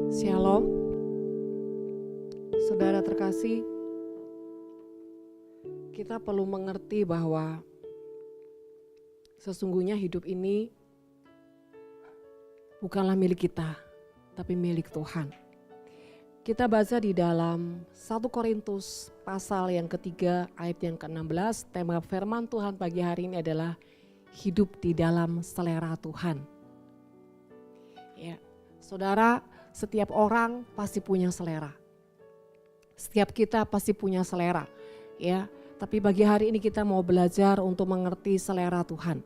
Shalom, saudara terkasih, kita perlu mengerti bahwa sesungguhnya hidup ini bukanlah milik kita, tapi milik Tuhan. Kita baca di dalam 1 Korintus pasal yang ketiga ayat yang ke-16, tema firman Tuhan pagi hari ini adalah hidup di dalam selera Tuhan. Ya, saudara, setiap orang pasti punya selera. Setiap kita pasti punya selera, ya. Tapi bagi hari ini kita mau belajar untuk mengerti selera Tuhan.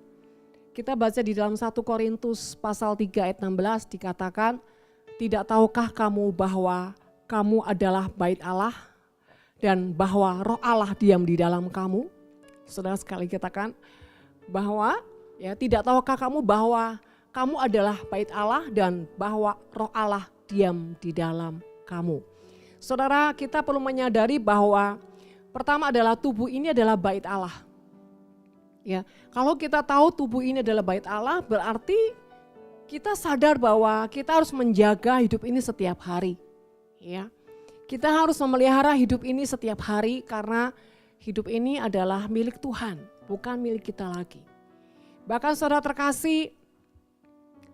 Kita baca di dalam 1 Korintus pasal 3 ayat 16 dikatakan, "Tidak tahukah kamu bahwa kamu adalah bait Allah dan bahwa Roh Allah diam di dalam kamu?" Saudara sekali katakan bahwa ya, tidak tahukah kamu bahwa kamu adalah bait Allah dan bahwa Roh Allah diam di dalam kamu. Saudara, kita perlu menyadari bahwa pertama adalah tubuh ini adalah bait Allah. Ya, kalau kita tahu tubuh ini adalah bait Allah, berarti kita sadar bahwa kita harus menjaga hidup ini setiap hari. Ya, kita harus memelihara hidup ini setiap hari karena hidup ini adalah milik Tuhan, bukan milik kita lagi. Bahkan saudara terkasih,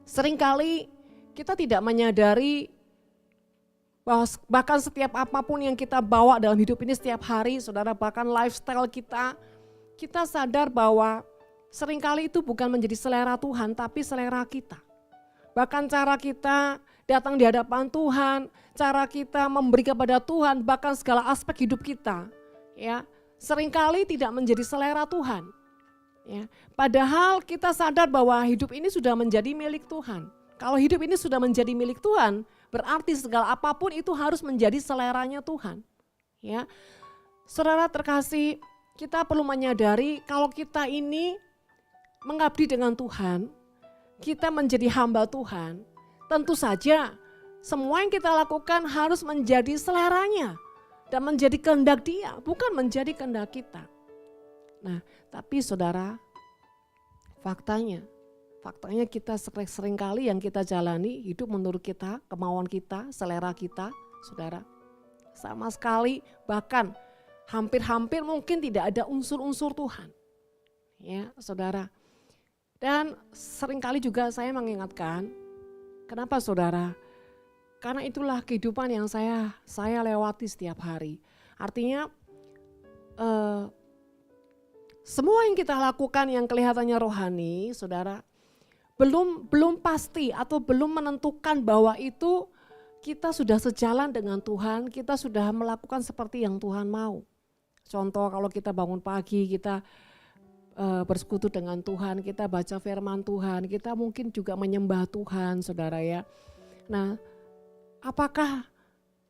seringkali kita tidak menyadari bahwa bahkan setiap apapun yang kita bawa dalam hidup ini setiap hari, saudara, bahkan lifestyle kita sadar bahwa seringkali itu bukan menjadi selera Tuhan, tapi selera kita. Bahkan cara kita datang di hadapan Tuhan, cara kita memberi kepada Tuhan, bahkan segala aspek hidup kita, ya, seringkali tidak menjadi selera Tuhan. Ya, padahal kita sadar bahwa hidup ini sudah menjadi milik Tuhan. Kalau hidup ini sudah menjadi milik Tuhan, berarti segala apapun itu harus menjadi seleranya Tuhan. Ya, saudara terkasih, kita perlu menyadari kalau kita ini mengabdi dengan Tuhan, kita menjadi hamba Tuhan, tentu saja semua yang kita lakukan harus menjadi seleranya dan menjadi kehendak Dia, bukan menjadi kehendak kita. Nah, tapi saudara, faktanya kita sering kali yang kita jalani hidup menurut kita, kemauan kita, selera kita, saudara. Sama sekali bahkan hampir-hampir mungkin tidak ada unsur-unsur Tuhan. Ya, saudara. Dan seringkali juga saya mengingatkan, kenapa saudara? Karena itulah kehidupan yang saya lewati setiap hari. Artinya semua yang kita lakukan yang kelihatannya rohani, saudara, belum pasti atau belum menentukan bahwa itu kita sudah sejalan dengan Tuhan, kita sudah melakukan seperti yang Tuhan mau. Contoh, kalau kita bangun pagi, kita bersekutu dengan Tuhan, kita baca firman Tuhan, kita mungkin juga menyembah Tuhan, saudara ya. Nah, apakah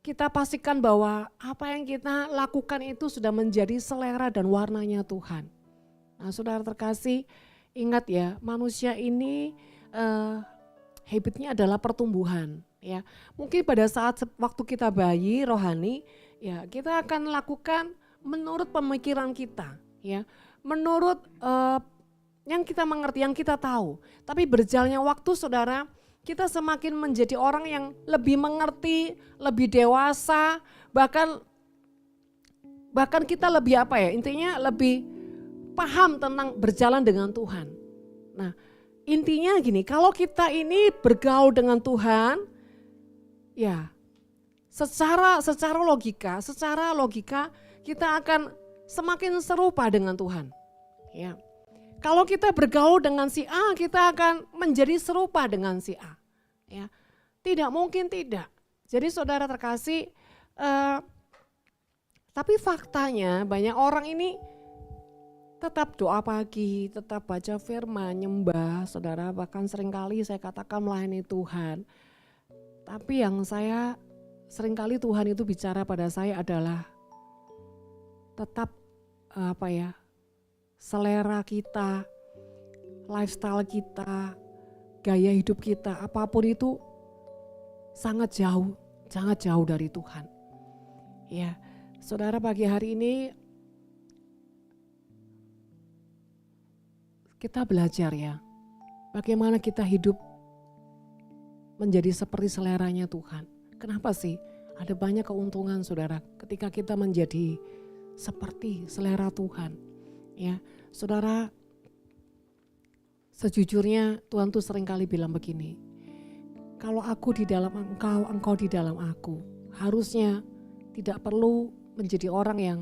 kita pastikan bahwa apa yang kita lakukan itu sudah menjadi selera dan warnanya Tuhan? Nah, saudara terkasih, ingat ya, manusia ini habitnya adalah pertumbuhan. Ya, mungkin pada saat waktu kita bayi rohani, ya kita akan lakukan menurut pemikiran kita, ya, menurut yang kita mengerti, yang kita tahu. Tapi berjalannya waktu, saudara, kita semakin menjadi orang yang lebih mengerti, lebih dewasa, bahkan kita lebih apa ya? Intinya lebih paham tentang berjalan dengan Tuhan. Nah, intinya gini, kalau kita ini bergaul dengan Tuhan, ya secara logika kita akan semakin serupa dengan Tuhan. Ya. Kalau kita bergaul dengan si A, kita akan menjadi serupa dengan si A. Ya. Tidak mungkin tidak. Jadi saudara terkasih, tapi faktanya banyak orang ini tetap doa pagi, tetap baca firman, nyembah, saudara, bahkan seringkali saya katakan melayani Tuhan. Tapi yang seringkali Tuhan itu bicara pada saya adalah tetap selera kita, lifestyle kita, gaya hidup kita, apapun itu sangat jauh dari Tuhan. Ya, saudara, pagi hari ini kita belajar ya, bagaimana kita hidup menjadi seperti seleranya Tuhan. Kenapa sih? Ada banyak keuntungan saudara ketika kita menjadi seperti selera Tuhan. Ya, saudara, sejujurnya Tuhan tuh seringkali bilang begini, kalau aku di dalam engkau, engkau di dalam aku. Harusnya tidak perlu menjadi orang yang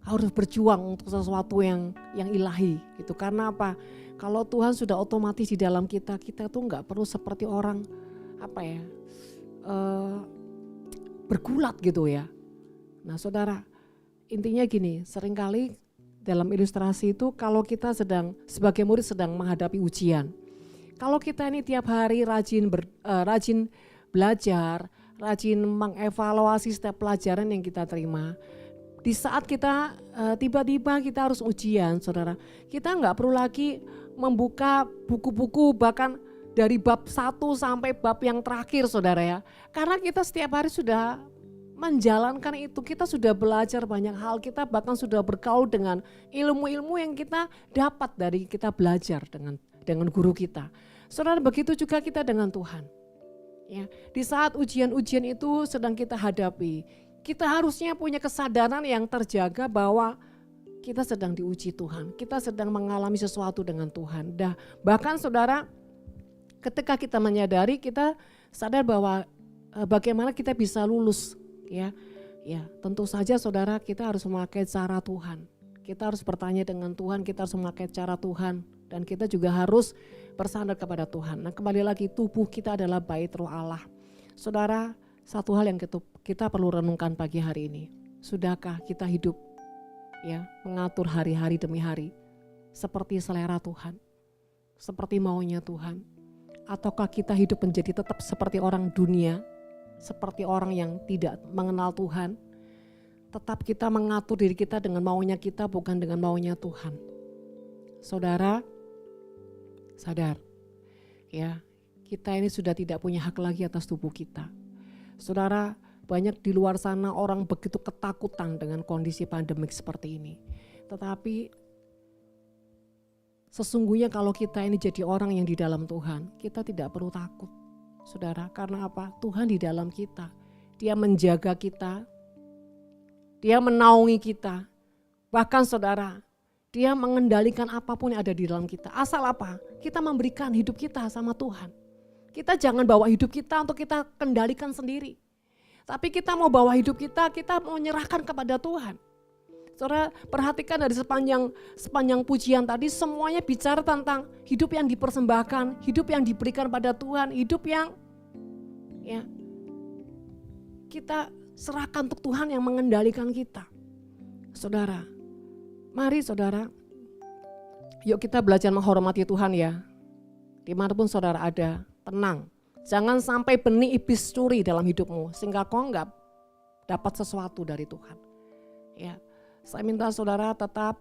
harus berjuang untuk sesuatu yang ilahi gitu. Karena apa? Kalau Tuhan sudah otomatis di dalam kita, kita tuh nggak perlu seperti orang bergulat gitu ya. Nah saudara, intinya gini, seringkali dalam ilustrasi itu kalau kita sebagai murid sedang menghadapi ujian. Kalau kita ini tiap hari rajin belajar, rajin mengevaluasi setiap pelajaran yang kita terima. Di saat kita tiba-tiba kita harus ujian, saudara, kita nggak perlu lagi membuka buku-buku bahkan dari bab 1 sampai bab yang terakhir, saudara ya. Karena kita setiap hari sudah menjalankan itu, kita sudah belajar banyak hal, kita bahkan sudah bergaul dengan ilmu-ilmu yang kita dapat dari kita belajar dengan guru kita. Saudara, begitu juga kita dengan Tuhan. Ya, di saat ujian-ujian itu sedang kita hadapi, kita harusnya punya kesadaran yang terjaga bahwa kita sedang diuji Tuhan, kita sedang mengalami sesuatu dengan Tuhan. Bahkan saudara, ketika kita menyadari, kita sadar bahwa bagaimana kita bisa lulus, ya tentu saja saudara, kita harus memakai cara Tuhan. Kita harus bertanya dengan Tuhan, kita harus memakai cara Tuhan, dan kita juga harus bersandar kepada Tuhan. Nah, kembali lagi, tubuh kita adalah bait Roh Allah. Saudara, satu hal yang kita perlu renungkan pagi hari ini. Sudahkah kita hidup mengatur hari-hari demi hari seperti selera Tuhan, seperti maunya Tuhan? Ataukah kita hidup menjadi tetap seperti orang dunia, seperti orang yang tidak mengenal Tuhan? Tetap kita mengatur diri kita dengan maunya kita, bukan dengan maunya Tuhan. Saudara, sadar ya, kita ini sudah tidak punya hak lagi atas tubuh kita. Saudara, banyak di luar sana orang begitu ketakutan dengan kondisi pandemik seperti ini. Tetapi sesungguhnya kalau kita ini jadi orang yang di dalam Tuhan, kita tidak perlu takut. Saudara, karena apa? Tuhan di dalam kita. Dia menjaga kita, Dia menaungi kita. Bahkan saudara, Dia mengendalikan apapun yang ada di dalam kita. Asal apa? Kita memberikan hidup kita sama Tuhan. Kita jangan bawa hidup kita untuk kita kendalikan sendiri. Tapi kita mau bawa hidup kita mau menyerahkan kepada Tuhan. Saudara, perhatikan dari sepanjang pujian tadi, semuanya bicara tentang hidup yang dipersembahkan, hidup yang diberikan pada Tuhan, hidup yang kita serahkan untuk Tuhan yang mengendalikan kita. Saudara, mari saudara, yuk kita belajar menghormati Tuhan ya. Dimanapun saudara ada, tenang. Jangan sampai benih iblis curi dalam hidupmu sehingga kau enggak dapat sesuatu dari Tuhan. Ya, saya minta saudara tetap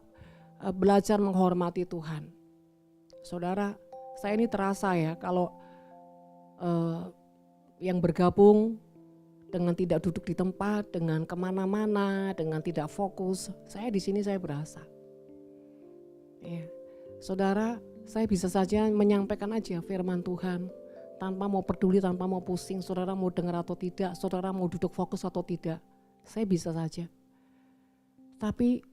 belajar menghormati Tuhan. Saudara, saya ini terasa ya kalau yang bergabung dengan tidak duduk di tempat, dengan kemana-mana, dengan tidak fokus, saya di sini saya berasa. Ya, saudara, saya bisa saja menyampaikan aja firman Tuhan. Tanpa mau peduli, tanpa mau pusing, saudara mau dengar atau tidak, saudara mau duduk fokus atau tidak, saya bisa saja. Tapi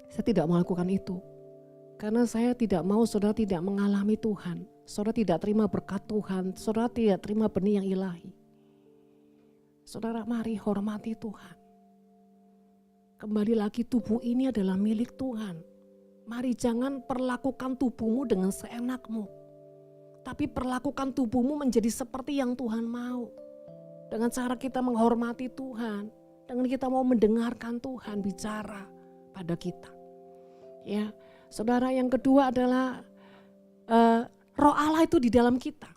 saya tidak melakukan itu. Karena saya tidak mau saudara tidak mengalami Tuhan. Saudara tidak terima berkat Tuhan, saudara tidak terima benih yang ilahi. Saudara, mari hormati Tuhan. Kembali lagi, tubuh ini adalah milik Tuhan. Mari jangan perlakukan tubuhmu dengan seenakmu. Tapi perlakukan tubuhmu menjadi seperti yang Tuhan mau. Dengan cara kita menghormati Tuhan. Dengan kita mau mendengarkan Tuhan bicara pada kita. Ya, saudara, yang kedua adalah Roh Allah itu di dalam kita.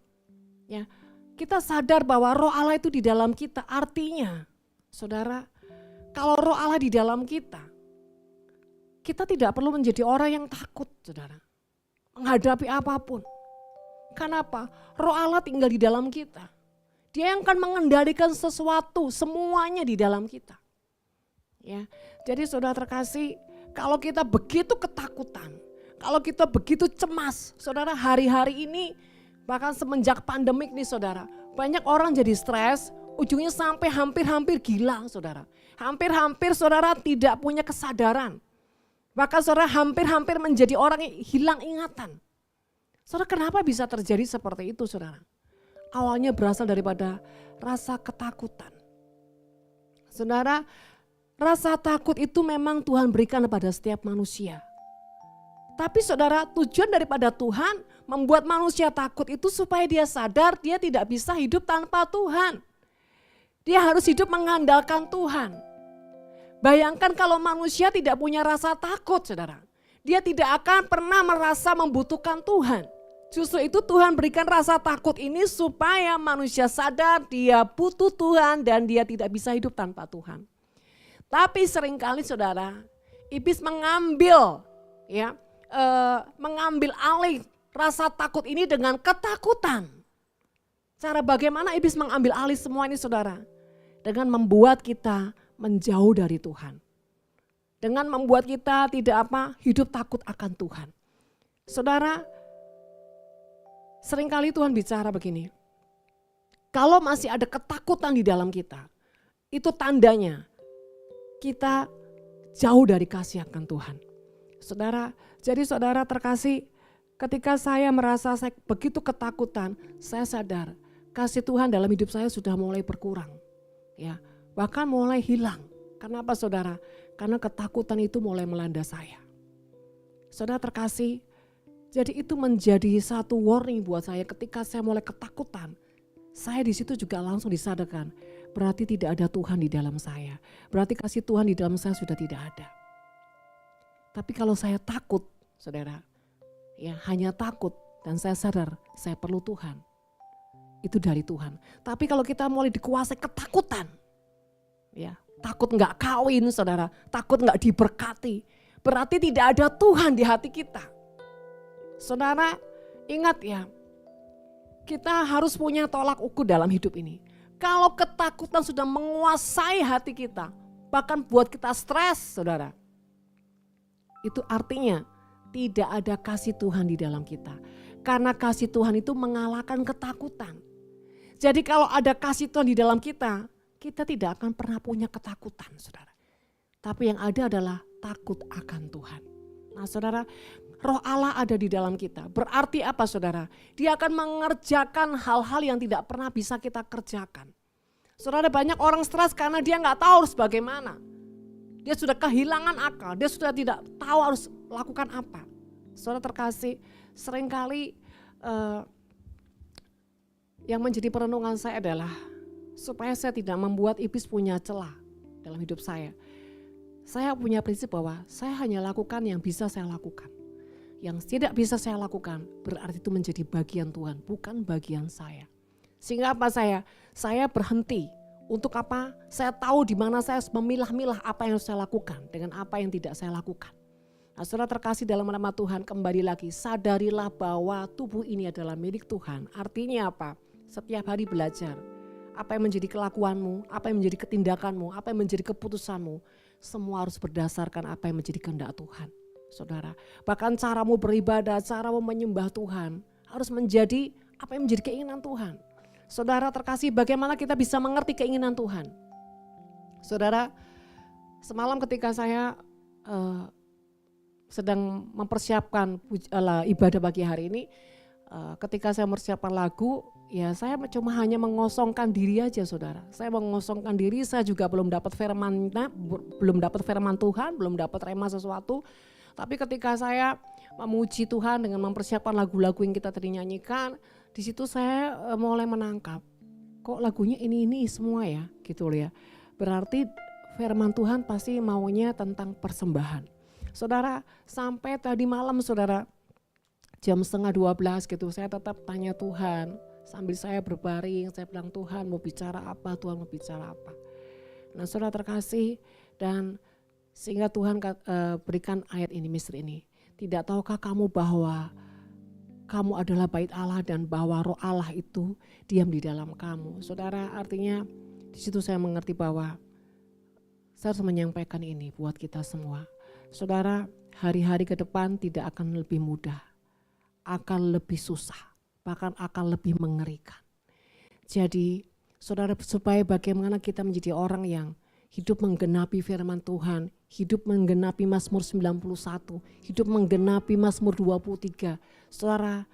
Ya, kita sadar bahwa Roh Allah itu di dalam kita. Artinya, saudara, kalau Roh Allah di dalam kita tidak perlu menjadi orang yang takut, saudara, menghadapi apapun. Kenapa? Roh Allah tinggal di dalam kita. Dia yang akan mengendalikan sesuatu, semuanya di dalam kita. Ya, jadi saudara terkasih, kalau kita begitu ketakutan, kalau kita begitu cemas, saudara, hari-hari ini bahkan semenjak pandemik nih saudara, banyak orang jadi stres, Ujungnya sampai hampir-hampir gila saudara. Hampir-hampir saudara tidak punya kesadaran. Bahkan saudara hampir-hampir menjadi orang yang hilang ingatan. Saudara kenapa bisa terjadi seperti itu saudara? Awalnya berasal daripada rasa ketakutan. Saudara, rasa takut itu memang Tuhan berikan kepada setiap manusia. Tapi saudara, tujuan daripada Tuhan membuat manusia takut itu supaya dia sadar dia tidak bisa hidup tanpa Tuhan. Dia harus hidup mengandalkan Tuhan. Bayangkan kalau manusia tidak punya rasa takut saudara. Dia tidak akan pernah merasa membutuhkan Tuhan. Justru itu Tuhan berikan rasa takut ini supaya manusia sadar dia butuh Tuhan dan dia tidak bisa hidup tanpa Tuhan. Tapi seringkali saudara, iblis mengambil alih rasa takut ini dengan ketakutan. Cara bagaimana iblis mengambil alih semua ini saudara? Dengan membuat kita menjauh dari Tuhan. Dengan membuat kita hidup takut akan Tuhan. Saudara, seringkali Tuhan bicara begini. Kalau masih ada ketakutan di dalam kita, itu tandanya kita jauh dari kasih akan Tuhan. Saudara, jadi saudara terkasih, ketika saya merasa saya begitu ketakutan, saya sadar kasih Tuhan dalam hidup saya sudah mulai berkurang. Ya, bahkan mulai hilang. Kenapa saudara? Karena ketakutan itu mulai melanda saya. Saudara terkasih, jadi itu menjadi satu warning buat saya ketika saya mulai ketakutan. Saya di situ juga langsung disadarkan, berarti tidak ada Tuhan di dalam saya. Berarti kasih Tuhan di dalam saya sudah tidak ada. Tapi kalau saya takut, saudara, ya hanya takut dan saya sadar saya perlu Tuhan. Itu dari Tuhan. Tapi kalau kita mulai dikuasai ketakutan, ya takut nggak kawin saudara, takut nggak diberkati, berarti tidak ada Tuhan di hati kita. Saudara ingat ya, kita harus punya tolak ukur dalam hidup ini. Kalau ketakutan sudah menguasai hati kita, bahkan buat kita stres saudara, itu artinya tidak ada kasih Tuhan di dalam kita. Karena kasih Tuhan itu mengalahkan ketakutan. Jadi kalau ada kasih Tuhan di dalam kita, kita tidak akan pernah punya ketakutan saudara. Tapi yang ada adalah takut akan Tuhan. Nah saudara, Roh Allah ada di dalam kita. Berarti apa saudara? Dia akan mengerjakan hal-hal yang tidak pernah bisa kita kerjakan. Saudara, banyak orang stres karena dia nggak tahu harus bagaimana. Dia sudah kehilangan akal, dia sudah tidak tahu harus lakukan apa. Saudara terkasih, seringkali yang menjadi perenungan saya adalah supaya saya tidak membuat iblis punya celah dalam hidup saya. Saya punya prinsip bahwa saya hanya lakukan yang bisa saya lakukan. Yang tidak bisa saya lakukan berarti itu menjadi bagian Tuhan, bukan bagian saya. Sehingga apa saya berhenti. Untuk apa? Saya tahu di mana saya harus memilah-milah apa yang harus saya lakukan dengan apa yang tidak saya lakukan. Nah, saudara terkasih dalam nama Tuhan, kembali lagi sadarilah bahwa tubuh ini adalah milik Tuhan. Artinya apa? Setiap hari belajar. Apa yang menjadi kelakuanmu, apa yang menjadi ketindakanmu, apa yang menjadi keputusanmu, semua harus berdasarkan apa yang menjadi kehendak Tuhan. Saudara, bahkan caramu beribadah, caramu menyembah Tuhan harus menjadi apa yang menjadi keinginan Tuhan. Saudara terkasih, bagaimana kita bisa mengerti keinginan Tuhan? Saudara, semalam ketika saya sedang mempersiapkan ibadah pagi hari ini, ketika saya mempersiapkan lagu, ya saya cuma hanya mengosongkan diri aja saudara. Saya mengosongkan diri, saya juga belum dapat firman Tuhan, belum dapat rema sesuatu. Tapi ketika saya memuji Tuhan dengan mempersiapkan lagu-lagu yang kita tadi nyanyikan, di situ saya mulai menangkap, kok lagunya ini semua ya, gitu loh ya. Berarti firman Tuhan pasti maunya tentang persembahan. Saudara, sampai tadi malam saudara, jam 11:30 gitu, saya tetap tanya Tuhan. Sambil saya berbaring, saya bilang Tuhan mau bicara apa, Tuhan mau bicara apa. Nah saudara terkasih, dan sehingga Tuhan berikan ayat ini, misteri ini. Tidak tahukah kamu bahwa kamu adalah bait Allah dan bahwa Roh Allah itu diam di dalam kamu. Saudara, artinya di situ saya mengerti bahwa saya harus menyampaikan ini buat kita semua. Saudara, hari-hari ke depan tidak akan lebih mudah, akan lebih susah, bahkan akan lebih mengerikan. Jadi Saudara, supaya bagaimana kita menjadi orang yang hidup menggenapi firman Tuhan, hidup menggenapi Mazmur 91, hidup menggenapi Mazmur 23. Saudara,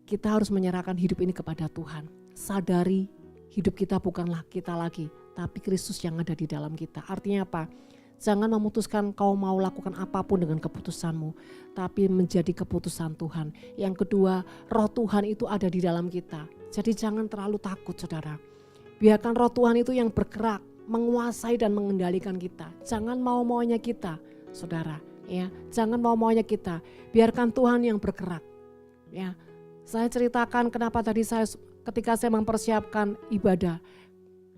kita harus menyerahkan hidup ini kepada Tuhan. Sadari hidup kita bukanlah kita lagi, tapi Kristus yang ada di dalam kita. Artinya apa? Jangan memutuskan kau mau lakukan apapun dengan keputusanmu, tapi menjadi keputusan Tuhan. Yang kedua, roh Tuhan itu ada di dalam kita. Jadi jangan terlalu takut, saudara. Biarkan roh Tuhan itu yang bergerak, menguasai dan mengendalikan kita. Jangan mau-maunya kita, saudara. Ya, jangan mau-maunya kita. Biarkan Tuhan yang bergerak. Ya, saya ceritakan kenapa tadi ketika saya mempersiapkan ibadah.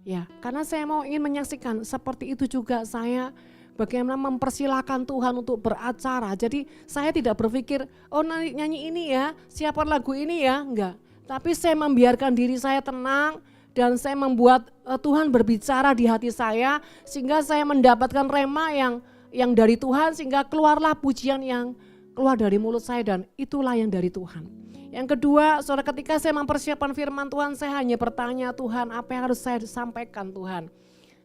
Ya, karena saya ingin menyaksikan seperti itu juga saya bagaimana mempersilahkan Tuhan untuk beracara. Jadi saya tidak berpikir, oh nyanyi ini ya, siapkan lagu ini ya, enggak. Tapi saya membiarkan diri saya tenang dan saya membuat Tuhan berbicara di hati saya sehingga saya mendapatkan rema yang dari Tuhan sehingga keluarlah pujian yang keluar dari mulut saya dan itulah yang dari Tuhan. Yang kedua, saudara, ketika saya mempersiapkan firman Tuhan, saya hanya bertanya, Tuhan apa yang harus saya sampaikan Tuhan.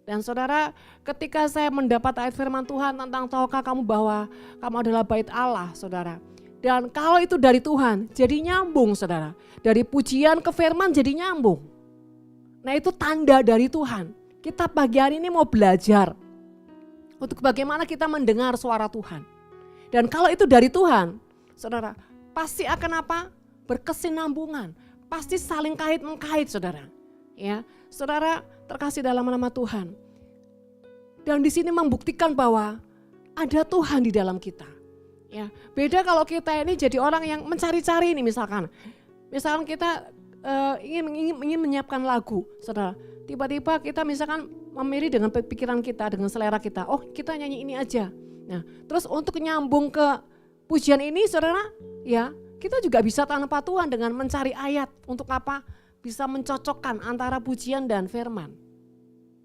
Dan saudara, ketika saya mendapat ayat firman Tuhan tentang tahukah kamu bahwa kamu adalah bait Allah, saudara. Dan kalau itu dari Tuhan, jadi nyambung, saudara. Dari pujian ke firman jadi nyambung. Nah itu tanda dari Tuhan. Kita pagi hari ini mau belajar untuk bagaimana kita mendengar suara Tuhan. Dan kalau itu dari Tuhan, saudara, pasti akan apa? Berkesinambungan, pasti saling kait-mengkait, saudara. Ya, saudara terkasih dalam nama Tuhan. Dan di sini membuktikan bahwa ada Tuhan di dalam kita. Ya, beda kalau kita ini jadi orang yang mencari-cari ini misalkan kita ingin menyiapkan lagu, saudara. Tiba-tiba kita misalkan memilih dengan pikiran kita, dengan selera kita. Oh, kita nyanyi ini aja. Nah, terus untuk nyambung ke pujian ini, saudara, ya. Kita juga bisa tanpa Tuhan dengan mencari ayat untuk apa? Bisa mencocokkan antara pujian dan firman.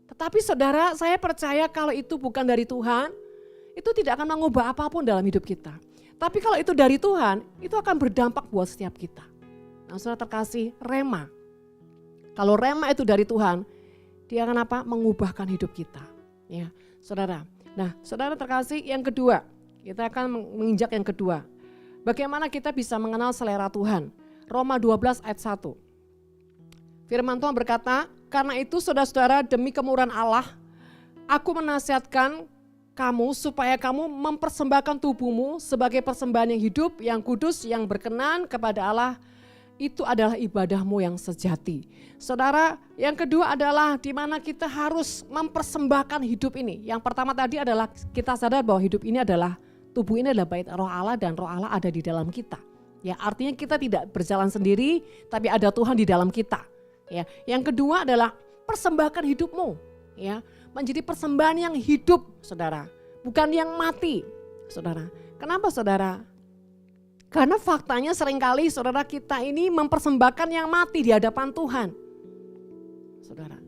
Tetapi saudara, saya percaya kalau itu bukan dari Tuhan, itu tidak akan mengubah apapun dalam hidup kita. Tapi kalau itu dari Tuhan, itu akan berdampak buat setiap kita. Nah, saudara terkasih, rema. Kalau rema itu dari Tuhan, dia akan apa? Mengubahkan hidup kita. Ya, saudara. Nah, saudara terkasih, yang kedua, kita akan menginjak yang kedua. Bagaimana kita bisa mengenal selera Tuhan? Roma 12 ayat 1. Firman Tuhan berkata, karena itu saudara-saudara demi kemurahan Allah, aku menasihatkan kamu supaya kamu mempersembahkan tubuhmu sebagai persembahan yang hidup, yang kudus, yang berkenan kepada Allah. Itu adalah ibadahmu yang sejati. Saudara, yang kedua adalah di mana kita harus mempersembahkan hidup ini. Yang pertama tadi adalah kita sadar bahwa hidup ini adalah tubuh ini adalah bait roh Allah dan roh Allah ada di dalam kita. Ya, artinya kita tidak berjalan sendiri, tapi ada Tuhan di dalam kita. Ya, yang kedua adalah persembahkan hidupmu, ya, menjadi persembahan yang hidup, saudara, bukan yang mati, saudara. Kenapa, saudara? Karena faktanya seringkali, saudara, kita ini mempersembahkan yang mati di hadapan Tuhan, saudara.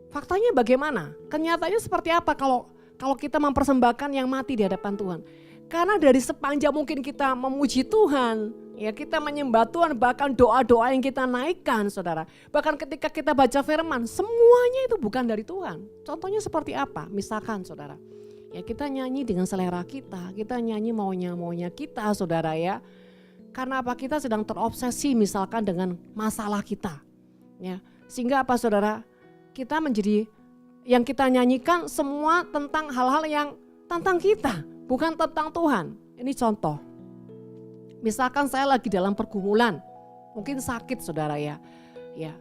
Faktanya bagaimana? Kenyataannya seperti apa kalau kita mempersembahkan yang mati di hadapan Tuhan? Karena dari sepanjang mungkin kita memuji Tuhan, ya kita menyembah Tuhan, bahkan doa-doa yang kita naikkan, saudara. Bahkan ketika kita baca firman, semuanya itu bukan dari Tuhan. Contohnya seperti apa? Misalkan, saudara, ya kita nyanyi dengan selera kita nyanyi maunya kita, saudara ya. Karena apa? Kita sedang terobsesi misalkan dengan masalah kita, ya. Sehingga apa, saudara? Kita menjadi yang kita nyanyikan semua tentang hal-hal yang tentang kita, bukan tentang Tuhan. Ini contoh. Misalkan saya lagi dalam pergumulan, mungkin sakit, saudara ya. Ya,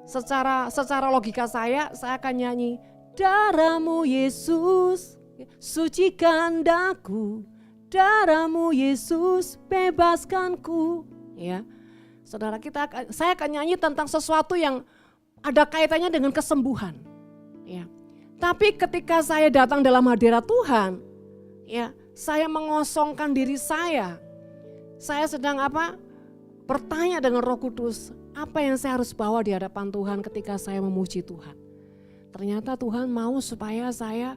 secara logika saya akan nyanyi, darahmu Yesus, sucikan daku, darahmu Yesus, bebaskanku. Ya, saudara, saya akan nyanyi tentang sesuatu yang ada kaitannya dengan kesembuhan. Ya. Tapi ketika saya datang dalam hadirat Tuhan, ya, saya mengosongkan diri saya. Saya sedang apa? Bertanya dengan Roh Kudus, apa yang saya harus bawa di hadapan Tuhan ketika saya memuji Tuhan. Ternyata Tuhan mau supaya saya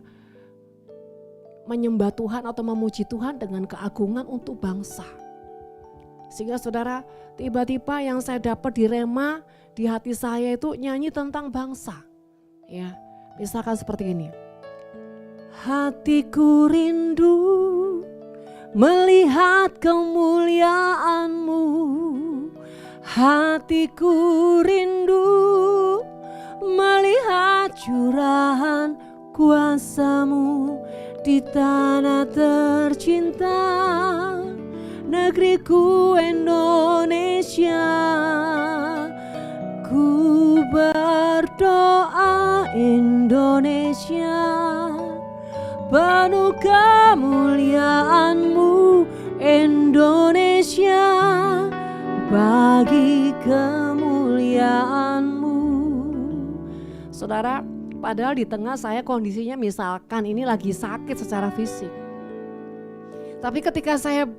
menyembah Tuhan atau memuji Tuhan dengan keagungan untuk bangsa. Sehingga saudara, tiba-tiba yang saya dapat di rema di hati saya itu nyanyi tentang bangsa. Ya, misalkan seperti ini. Hatiku rindu melihat kemuliaan-Mu. Hatiku rindu melihat curahan kuasa-Mu di tanah tercinta, negeriku Indonesia. Ku berdoa Indonesia penuh kemuliaan-Mu, Indonesia bagi kemuliaan-Mu. Saudara, padahal di tengah saya kondisinya misalkan ini lagi sakit secara fisik. Tapi ketika saya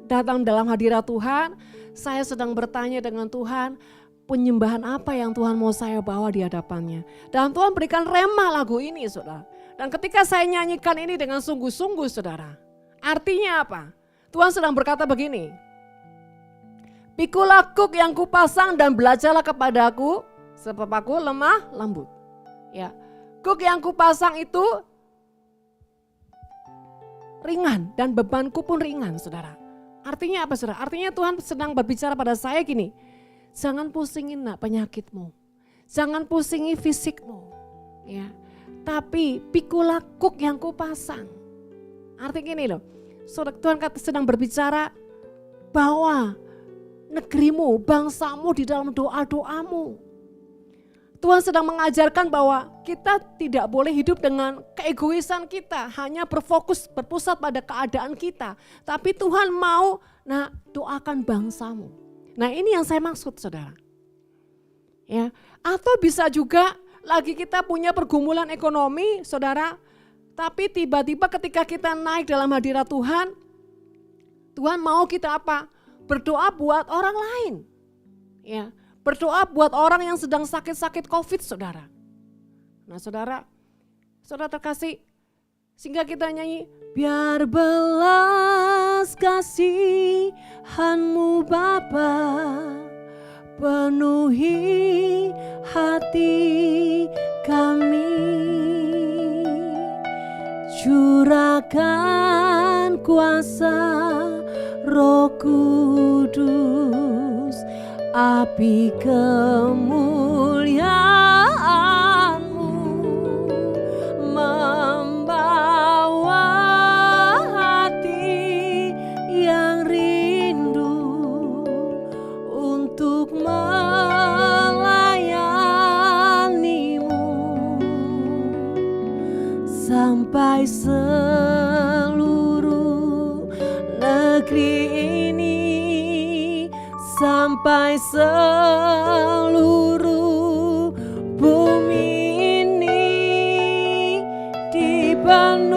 datang dalam hadirat Tuhan, saya sedang bertanya dengan Tuhan, penyembahan apa yang Tuhan mau saya bawa di hadapannya. Dan Tuhan berikan rema lagu ini, saudara. Dan ketika saya nyanyikan ini dengan sungguh-sungguh, saudara, artinya apa? Tuhan sedang berkata begini, pikulah kuk yang kupasang dan belajarlah kepadaku, sebab aku lemah lembut. Ya, kuk yang kupasang itu ringan dan bebanku pun ringan, saudara. Artinya apa, saudara? Artinya Tuhan sedang berbicara pada saya gini, jangan pusingin nak penyakitmu, jangan pusingi fisikmu, ya. Tapi pikulah kuk yang kupasang. Artinya gini loh, saudara, Tuhan sedang berbicara bahwa negerimu, bangsamu di dalam doa-doamu. Tuhan sedang mengajarkan bahwa kita tidak boleh hidup dengan keegoisan kita, hanya berpusat pada keadaan kita. Tapi Tuhan mau, doakan bangsamu. Nah, ini yang saya maksud, saudara. Ya, atau bisa juga lagi kita punya pergumulan ekonomi, saudara. Tapi tiba-tiba ketika kita naik dalam hadirat Tuhan, Tuhan mau kita apa? Berdoa buat orang lain. Ya, berdoa buat orang yang sedang sakit-sakit COVID, saudara. Nah, saudara terkasih, sehingga kita nyanyi, biar belas kasihan-Mu Bapa penuhi hati kami, curahkan kuasa Roh Kudus, api kemuliaan-Mu membawa hati yang rindu untuk melayani-Mu sampai seluruh negeri ini, sampai seluruh bumi ini dipenuhi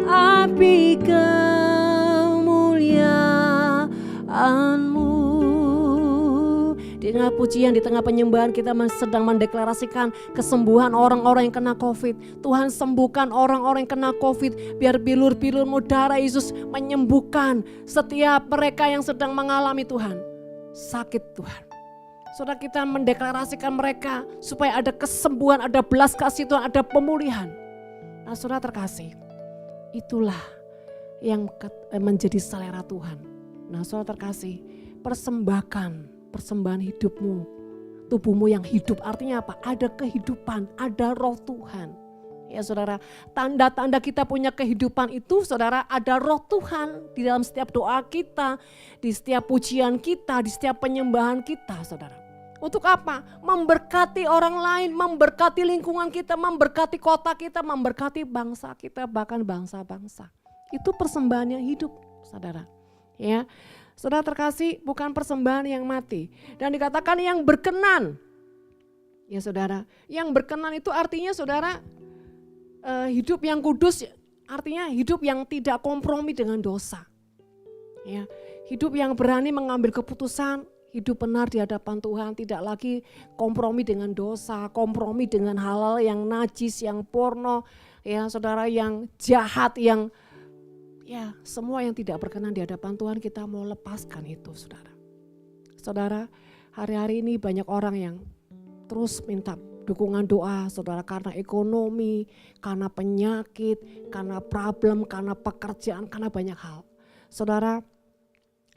api kemuliaan-Mu. Di tengah pujian, di tengah penyembahan kita sedang mendeklarasikan kesembuhan orang-orang yang kena COVID. Tuhan sembuhkan orang-orang yang kena COVID. Biar bilur-bilur-Mu darah Yesus menyembuhkan setiap mereka yang sedang mengalami Tuhan sakit, Tuhan. Saudara, kita mendeklarasikan mereka supaya ada kesembuhan, ada belas kasih Tuhan, ada pemulihan. Nah, saudara terkasih, itulah yang menjadi selera Tuhan. Nah, saudara terkasih, persembahan hidupmu, tubuhmu yang hidup, artinya apa? Ada kehidupan, ada roh Tuhan. Ya saudara, tanda-tanda kita punya kehidupan itu, saudara, ada roh Tuhan di dalam setiap doa kita, di setiap pujian kita, di setiap penyembahan kita, saudara. Untuk apa? Memberkati orang lain, memberkati lingkungan kita, memberkati kota kita, memberkati bangsa kita, bahkan bangsa-bangsa. Itu persembahan yang hidup, saudara. Ya, saudara terkasih, bukan persembahan yang mati. Dan dikatakan yang berkenan. Ya saudara, yang berkenan itu artinya, saudara, hidup yang kudus, artinya hidup yang tidak kompromi dengan dosa. Ya, hidup yang berani mengambil keputusan, hidup benar di hadapan Tuhan, tidak lagi kompromi dengan dosa, kompromi dengan hal-hal yang najis, yang porno, ya saudara, yang jahat, yang ya semua yang tidak berkenan di hadapan Tuhan, kita mau lepaskan itu, saudara. Saudara, Hari-hari ini banyak orang yang terus minta dukungan doa saudara karena ekonomi, karena penyakit, karena problem, karena pekerjaan, karena banyak hal. Saudara,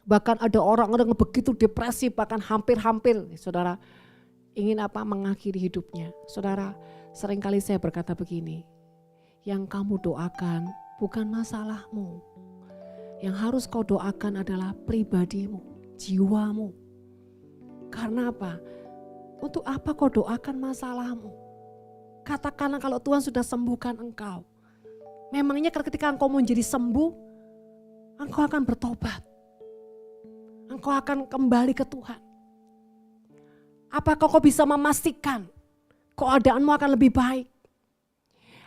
bahkan ada orang-orang yang begitu depresi, bahkan hampir-hampir saudara ingin mengakhiri hidupnya. Saudara, seringkali saya berkata begini, yang kamu doakan bukan masalahmu. Yang harus kau doakan adalah pribadimu, jiwamu. Karena apa? Untuk apa kau doakan masalahmu? Katakanlah kalau Tuhan sudah sembuhkan engkau. Memangnya ketika engkau menjadi sembuh, engkau akan bertobat. Engkau akan kembali ke Tuhan. Apakah kau bisa memastikan keadaanmu akan lebih baik?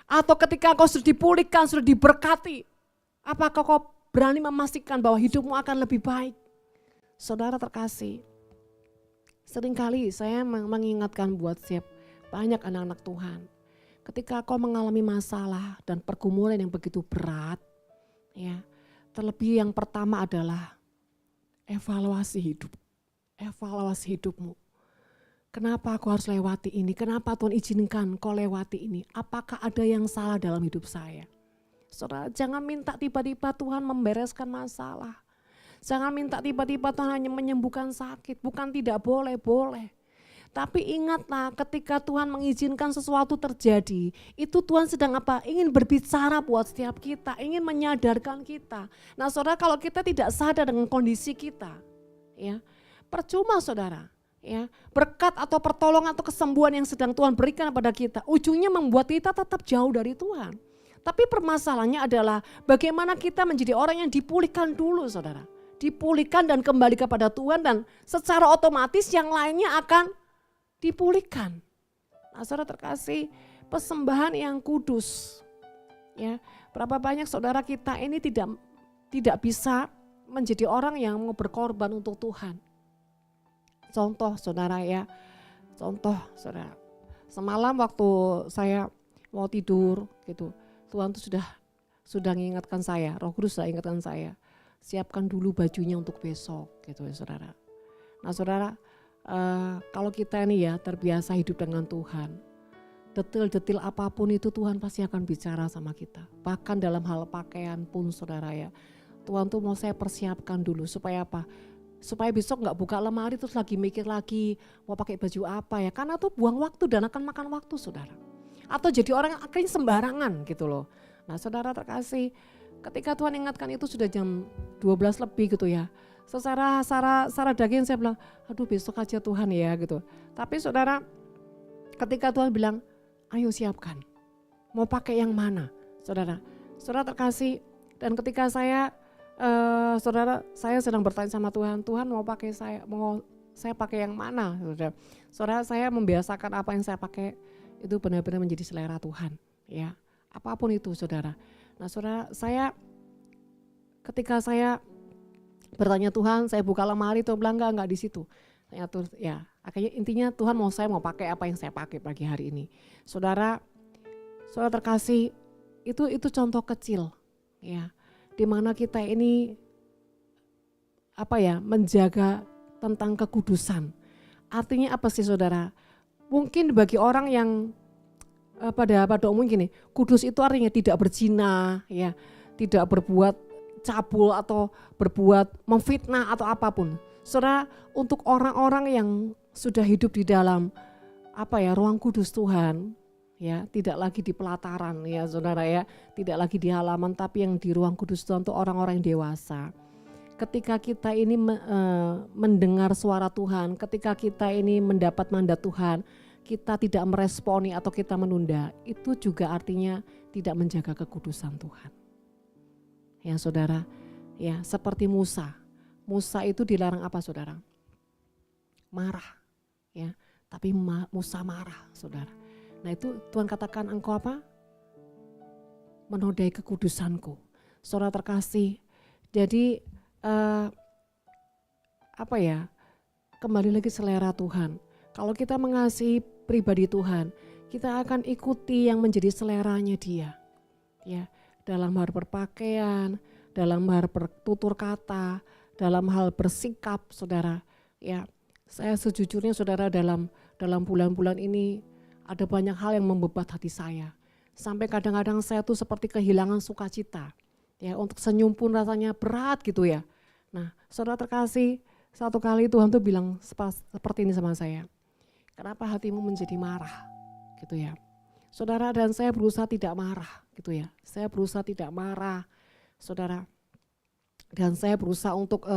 Atau ketika engkau sudah dipulihkan, sudah diberkati, apakah kau berani memastikan bahwa hidupmu akan lebih baik? Saudara terkasih, seringkali saya mengingatkan buat banyak anak-anak Tuhan. Ketika kau mengalami masalah dan pergumulan yang begitu berat, ya, terlebih yang pertama adalah evaluasi hidup. Evaluasi hidupmu. Kenapa aku harus lewati ini? Kenapa Tuhan izinkan kau lewati ini? Apakah ada yang salah dalam hidup saya? Saudara, jangan minta tiba-tiba Tuhan membereskan masalah. Jangan minta tiba-tiba Tuhan hanya menyembuhkan sakit. Bukan tidak boleh, boleh. Tapi ingatlah ketika Tuhan mengizinkan sesuatu terjadi, itu Tuhan sedang ingin berbicara buat setiap kita, ingin menyadarkan kita. Nah saudara, kalau kita tidak sadar dengan kondisi kita, ya percuma saudara. Ya, berkat atau pertolongan atau kesembuhan yang sedang Tuhan berikan kepada kita, ujungnya membuat kita tetap jauh dari Tuhan. Tapi permasalahannya adalah bagaimana kita menjadi orang yang dipulihkan dulu saudara. Dipulihkan dan kembali kepada Tuhan dan secara otomatis yang lainnya akan dipulihkan. Nah saudara terkasih, persembahan yang kudus. Ya, berapa banyak saudara kita ini tidak bisa menjadi orang yang mau berkorban untuk Tuhan. Contoh saudara ya, semalam waktu saya mau tidur gitu, Tuhan tuh sudah mengingatkan saya, Roh Kudus sudah ingatkan saya, siapkan dulu bajunya untuk besok gitu ya saudara. Nah saudara, kalau kita ini ya terbiasa hidup dengan Tuhan, detil-detil apapun itu Tuhan pasti akan bicara sama kita. Bahkan dalam hal pakaian pun saudara ya, Tuhan tuh mau saya persiapkan dulu supaya apa? Supaya besok gak buka lemari terus lagi mikir lagi mau pakai baju apa ya. Karena tuh buang waktu dan akan makan waktu saudara. Atau jadi orang yang akhirnya sembarangan gitu loh. Nah saudara terkasih, ketika Tuhan ingatkan itu sudah jam 12 lebih gitu ya. Secara daging saya bilang, aduh besok aja Tuhan ya gitu. Tapi saudara, ketika Tuhan bilang, ayo siapkan. Mau pakai yang mana saudara? Saudara terkasih, dan ketika saya sedang bertanya sama Tuhan, Tuhan mau saya pakai yang mana? Saudara, saya membiasakan apa yang saya pakai itu benar-benar menjadi selera Tuhan, ya. Apapun itu, saudara. Nah, saudara, ketika saya bertanya Tuhan, saya buka lemari, Tuhan bilang enggak di situ. Ya, akhirnya intinya Tuhan saya mau pakai apa yang saya pakai pagi hari ini. Saudara terkasih, itu contoh kecil, ya. Di mana kita ini menjaga tentang kekudusan. Artinya apa sih saudara? Mungkin bagi orang yang pada umumnya gini, kudus itu artinya tidak berzina, ya, tidak berbuat cabul atau berbuat memfitnah atau apapun. Saudara, untuk orang-orang yang sudah hidup di dalam ruang kudus Tuhan, ya, tidak lagi di pelataran ya saudara ya, tidak lagi di halaman, tapi yang di ruang kudus Tuhan itu orang-orang yang dewasa. Ketika kita ini mendengar suara Tuhan, ketika kita ini mendapat mandat Tuhan, kita tidak meresponi atau kita menunda, itu juga artinya tidak menjaga kekudusan Tuhan. Ya saudara, ya seperti Musa. Musa itu dilarang apa saudara? Marah, ya. Tapi Musa marah saudara. Nah itu Tuhan katakan engkau menodai kekudusanku. Saudara terkasih, jadi kembali lagi selera Tuhan. Kalau kita mengasihi pribadi Tuhan, kita akan ikuti yang menjadi seleranya Dia. Ya, dalam hal berpakaian, dalam hal bertutur kata, dalam hal bersikap, saudara. Ya, Saya sejujurnya saudara dalam bulan-bulan ini ada banyak hal yang membebat hati saya. Sampai kadang-kadang saya tuh seperti kehilangan sukacita. Ya, untuk senyum pun rasanya berat gitu ya. Nah, saudara terkasih, satu kali Tuhan tuh bilang seperti ini sama saya. Kenapa hatimu menjadi marah? Gitu ya. Saudara, dan saya berusaha tidak marah gitu ya. Saya berusaha tidak marah, saudara. Dan saya berusaha untuk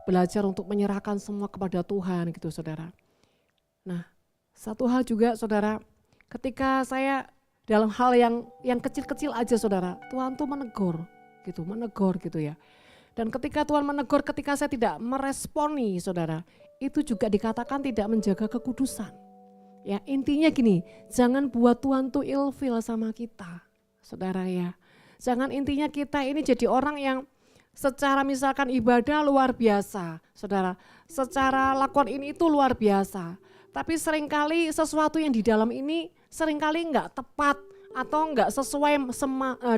belajar untuk menyerahkan semua kepada Tuhan gitu saudara. Nah, satu hal juga saudara, ketika saya dalam hal yang kecil-kecil aja saudara, Tuhan tuh menegur gitu ya. Dan ketika Tuhan menegur, ketika saya tidak meresponi saudara, itu juga dikatakan tidak menjaga kekudusan. Ya, intinya gini, jangan buat Tuhan tuh ilfil sama kita, saudara ya. Jangan intinya kita ini jadi orang yang secara misalkan ibadah luar biasa, saudara. Secara lakukan ini itu luar biasa. Tapi seringkali sesuatu yang di dalam ini seringkali enggak tepat atau enggak sesuai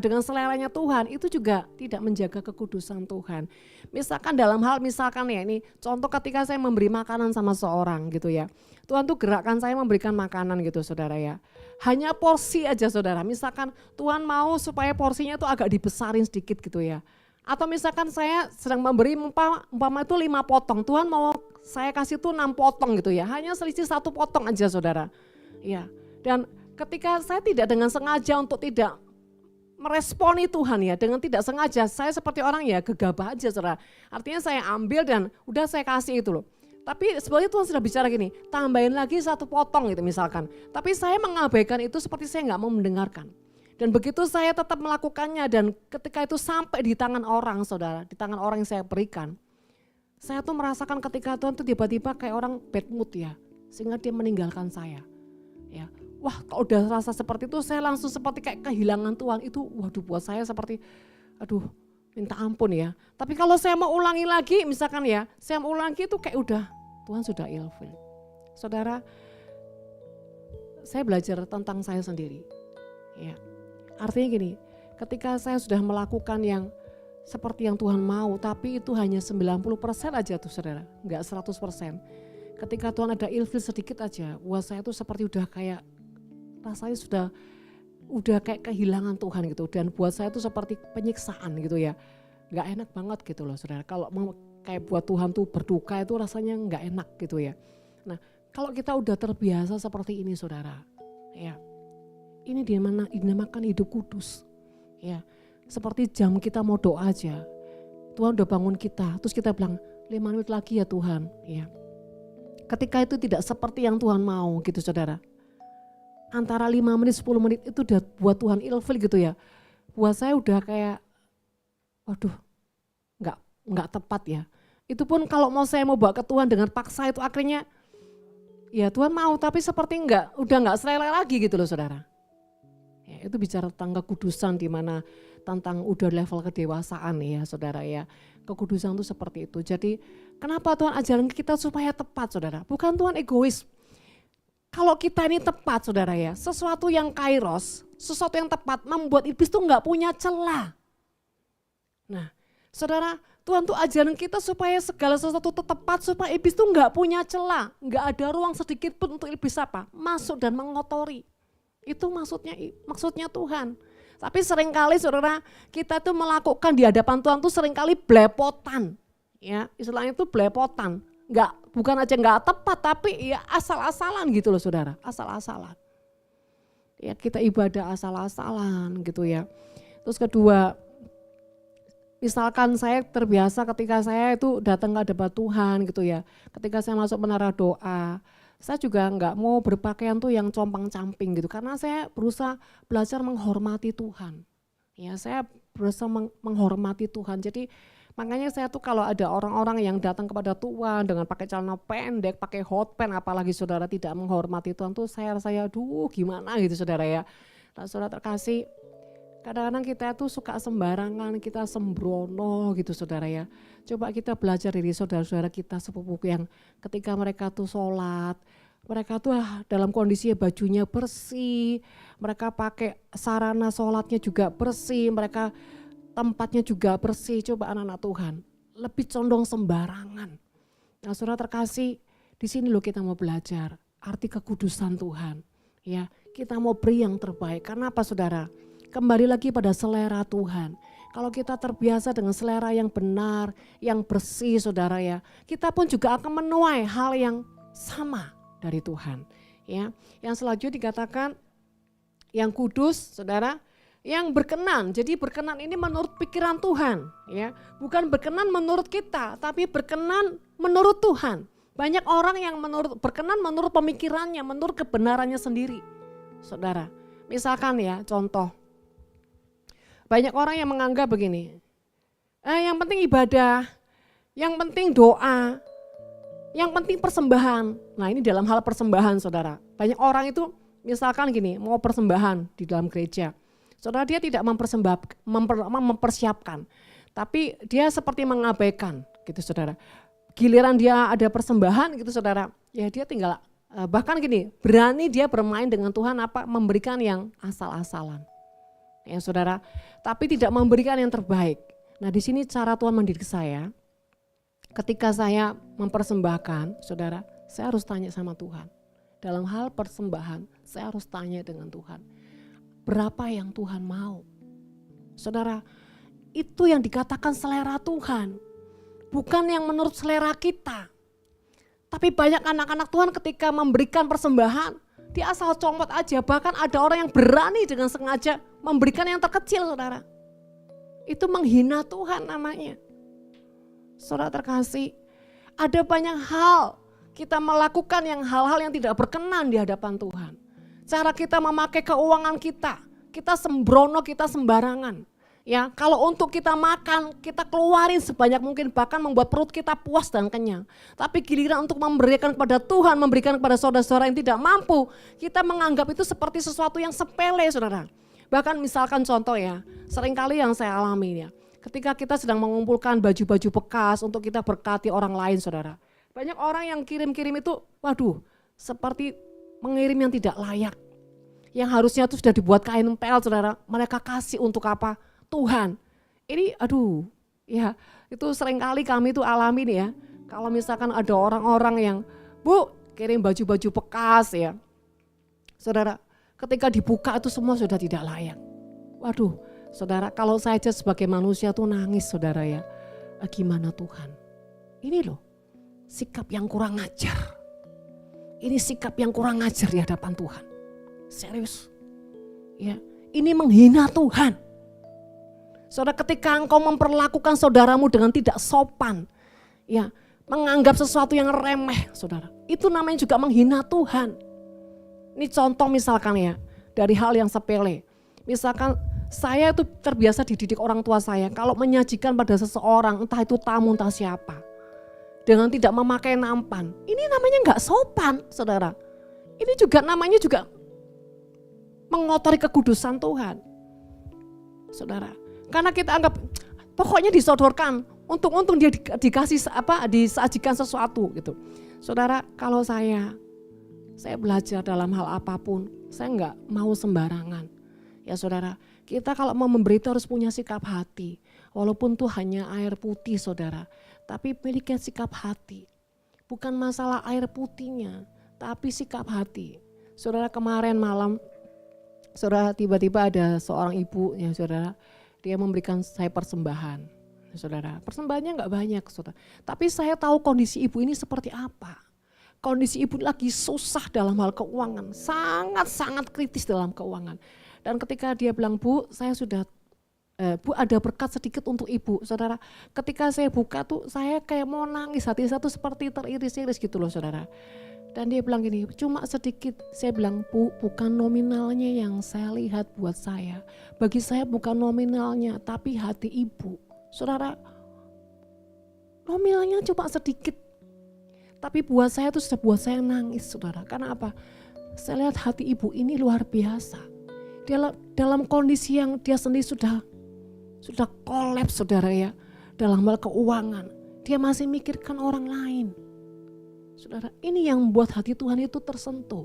dengan seleranya Tuhan, itu juga tidak menjaga kekudusan Tuhan. Misalkan dalam hal misalkan ya ini contoh ketika saya memberi makanan sama seorang gitu ya. Tuhan tuh gerakkan saya memberikan makanan gitu saudara ya. Hanya porsi aja saudara, misalkan Tuhan mau supaya porsinya tuh agak dibesarin sedikit gitu ya. Atau misalkan saya sedang memberi umpama itu 5 potong, Tuhan mau saya kasih tuh 6 potong gitu ya. Hanya selisih 1 potong aja saudara. Ya, dan ketika saya tidak dengan sengaja untuk tidak meresponi Tuhan ya, dengan tidak sengaja saya seperti orang ya gegabah aja saudara. Artinya saya ambil dan udah saya kasih itu loh. Tapi sebenarnya Tuhan sudah bicara gini, tambahin lagi 1 potong gitu misalkan. Tapi saya mengabaikan itu seperti saya nggak mau mendengarkan. Dan begitu saya tetap melakukannya dan ketika itu sampai di tangan orang saudara, di tangan orang yang saya berikan. Saya tuh merasakan ketika Tuhan tuh tiba-tiba kayak orang bad mood ya, sehingga dia meninggalkan saya. Ya. Wah, kalau udah rasa seperti itu saya langsung seperti kayak kehilangan Tuhan itu, waduh buat saya seperti aduh minta ampun ya. Tapi kalau saya mau ulangi lagi misalkan ya, saya mau ulangi itu kayak udah Tuhan sudah ilfil. Saudara, saya belajar tentang saya sendiri. Ya. Artinya gini, ketika saya sudah melakukan yang seperti yang Tuhan mau, tapi itu hanya 90% aja tuh saudara, enggak 100%. Ketika Tuhan ada ilfil sedikit aja, buat saya tuh seperti udah kayak rasanya udah kayak kehilangan Tuhan gitu, dan buat saya tuh seperti penyiksaan gitu ya, nggak enak banget gitu loh saudara. Kalau kayak buat Tuhan tuh berduka itu rasanya nggak enak gitu ya. Nah kalau kita udah terbiasa seperti ini saudara, ya ini dinamakan hidup kudus, ya seperti jam kita mau doa aja, Tuhan udah bangun kita, terus kita bilang 5 menit lagi ya Tuhan, ya. Ketika itu tidak seperti yang Tuhan mau gitu saudara. Antara 5 menit 10 menit itu udah buat Tuhan ilfil gitu ya. Buat saya udah kayak waduh enggak tepat ya. Itu pun kalau saya mau bawa ke Tuhan dengan paksa itu akhirnya ya Tuhan mau tapi seperti udah enggak selera lagi gitu loh saudara. Ya, itu bicara tentang kekudusan di mana tentang udah level kedewasaan ya saudara ya. Kekudusan itu seperti itu. Jadi kenapa Tuhan ajarin kita supaya tepat saudara? Bukan Tuhan egois. Kalau kita ini tepat saudara ya, sesuatu yang kairos, sesuatu yang tepat membuat iblis tuh gak punya celah. Nah saudara, Tuhan tuh ajarin kita supaya segala sesuatu itu tepat supaya iblis tuh gak punya celah. Gak ada ruang sedikit pun untuk iblis apa? Masuk dan mengotori. Itu maksudnya Tuhan. Tapi seringkali saudara kita tuh melakukan di hadapan Tuhan tuh seringkali blepotan. Ya, istilahnya itu blepotan. Bukan aja nggak tepat tapi ya asal-asalan gitu loh saudara, asal-asalan. Ya kita ibadah asal-asalan gitu ya. Terus kedua, misalkan saya terbiasa ketika saya itu datang ke hadapan Tuhan gitu ya. Ketika saya masuk menara doa, saya juga nggak mau berpakaian tuh yang compang-camping gitu. Karena saya berusaha belajar menghormati Tuhan. Ya saya berusaha menghormati Tuhan. Jadi makanya saya tuh kalau ada orang-orang yang datang kepada Tuhan dengan pakai celana pendek, pakai hot pants, apalagi saudara tidak menghormati Tuhan tuh saya aduh gimana gitu saudara ya. Nah saudara terkasih, kadang-kadang kita tuh suka sembarangan, kita sembrono gitu saudara ya. Coba kita belajar dari saudara-saudara kita sepupu yang ketika mereka tuh sholat, mereka tuh dalam kondisi bajunya bersih, mereka pakai sarana sholatnya juga bersih, mereka tempatnya juga bersih. Coba anak-anak Tuhan lebih condong sembarangan. Nah, saudara terkasih, di sini loh kita mau belajar arti kekudusan Tuhan. Ya, kita mau beri yang terbaik. Karena apa, saudara? Kembali lagi pada selera Tuhan. Kalau kita terbiasa dengan selera yang benar, yang bersih, saudara ya, kita pun juga akan menuai hal yang sama dari Tuhan. Ya, yang selanjutnya dikatakan yang kudus, saudara, yang berkenan. Jadi berkenan ini menurut pikiran Tuhan, ya, bukan berkenan menurut kita, tapi berkenan menurut Tuhan. Banyak orang yang berkenan menurut pemikirannya, menurut kebenarannya sendiri, saudara. Misalkan ya, contoh, banyak orang yang menganggap begini, yang penting ibadah, yang penting doa, yang penting persembahan. Nah, ini dalam hal persembahan, saudara. Banyak orang itu misalkan gini, mau persembahan di dalam gereja. Saudara, dia tidak mempersiapkan, tapi dia seperti mengabaikan gitu, saudara. Giliran dia ada persembahan gitu, saudara, ya dia tinggal bahkan gini, berani dia bermain dengan Tuhan, memberikan yang asal-asalan. Ya, saudara, tapi tidak memberikan yang terbaik. Nah, di sini cara Tuhan mendidik saya. Ketika saya mempersembahkan, saudara, saya harus tanya sama Tuhan. Dalam hal persembahan, saya harus tanya dengan Tuhan. Berapa yang Tuhan mau? Saudara, itu yang dikatakan selera Tuhan. Bukan yang menurut selera kita. Tapi banyak anak-anak Tuhan ketika memberikan persembahan, dia asal comot aja. Bahkan ada orang yang berani dengan sengaja memberikan yang terkecil, saudara. Itu menghina Tuhan namanya. Saudara terkasih, ada banyak hal kita melakukan hal-hal yang tidak berkenan di hadapan Tuhan. Cara kita memakai keuangan kita sembrono, kita sembarangan. Ya, kalau untuk kita makan, kita keluarin sebanyak mungkin, bahkan membuat perut kita puas dan kenyang. Tapi giliran untuk memberikan kepada Tuhan, memberikan kepada saudara-saudara yang tidak mampu, kita menganggap itu seperti sesuatu yang sepele, saudara. Bahkan misalkan contoh ya, seringkali yang saya alami ya, ketika kita sedang mengumpulkan baju-baju bekas untuk kita berkati orang lain, saudara. Banyak orang yang kirim-kirim itu, waduh, seperti mengirim yang tidak layak. Yang harusnya itu sudah dibuat kain pel, saudara, mereka kasih untuk apa? Tuhan. Ini aduh, ya itu seringkali kami itu alami nih ya. Kalau misalkan ada orang-orang yang, Bu, kirim baju-baju bekas ya. Saudara, ketika dibuka itu semua sudah tidak layak. Waduh, saudara, kalau saya aja sebagai manusia tuh nangis, saudara ya. Gimana Tuhan? Ini loh, sikap yang kurang ajar. Ini sikap yang kurang ajar di hadapan Tuhan. Serius. Ya, ini menghina Tuhan. Saudara, ketika engkau memperlakukan saudaramu dengan tidak sopan, ya, menganggap sesuatu yang remeh, saudara, itu namanya juga menghina Tuhan. Ini contoh misalkan ya, dari hal yang sepele. Misalkan saya itu terbiasa dididik orang tua saya, kalau menyajikan pada seseorang, entah itu tamu, entah siapa, dengan tidak memakai nampan, ini namanya enggak sopan, saudara. Ini juga namanya juga mengotori kekudusan Tuhan, saudara. Karena kita anggap pokoknya disodorkan, untung dia disajikan sesuatu gitu. Saudara, kalau saya belajar dalam hal apapun, saya enggak mau sembarangan. Ya saudara, kita kalau mau memberi itu harus punya sikap hati. Walaupun itu hanya air putih, saudara, tapi miliki sikap hati. Bukan masalah air putihnya, tapi sikap hati. Saudara, kemarin malam, saudara, tiba-tiba ada seorang ibu ya saudara, dia memberikan saya persembahan, saudara. Persembahannya enggak banyak, saudara. Tapi saya tahu kondisi ibu ini seperti apa. Kondisi ibu lagi susah dalam hal keuangan, sangat-sangat kritis dalam keuangan. Dan ketika dia bilang, Bu, saya sudah, Bu ada berkat sedikit untuk ibu, saudara. Ketika saya buka tuh, saya kayak mau nangis, hati saya tuh seperti teriris-iris gitu loh, saudara. Dan dia bilang gini, cuma sedikit. Saya bilang, Bu, bukan nominalnya yang saya lihat buat saya. Bagi saya bukan nominalnya, tapi hati ibu. Saudara, nominalnya cuma sedikit. Tapi buat saya itu sudah buat saya nangis, saudara. Karena apa? Saya lihat hati ibu ini luar biasa. Dia dalam kondisi yang dia sendiri sudah kolaps, saudara ya. Dalam hal keuangan. Dia masih mikirkan orang lain. Saudara, ini yang membuat hati Tuhan itu tersentuh.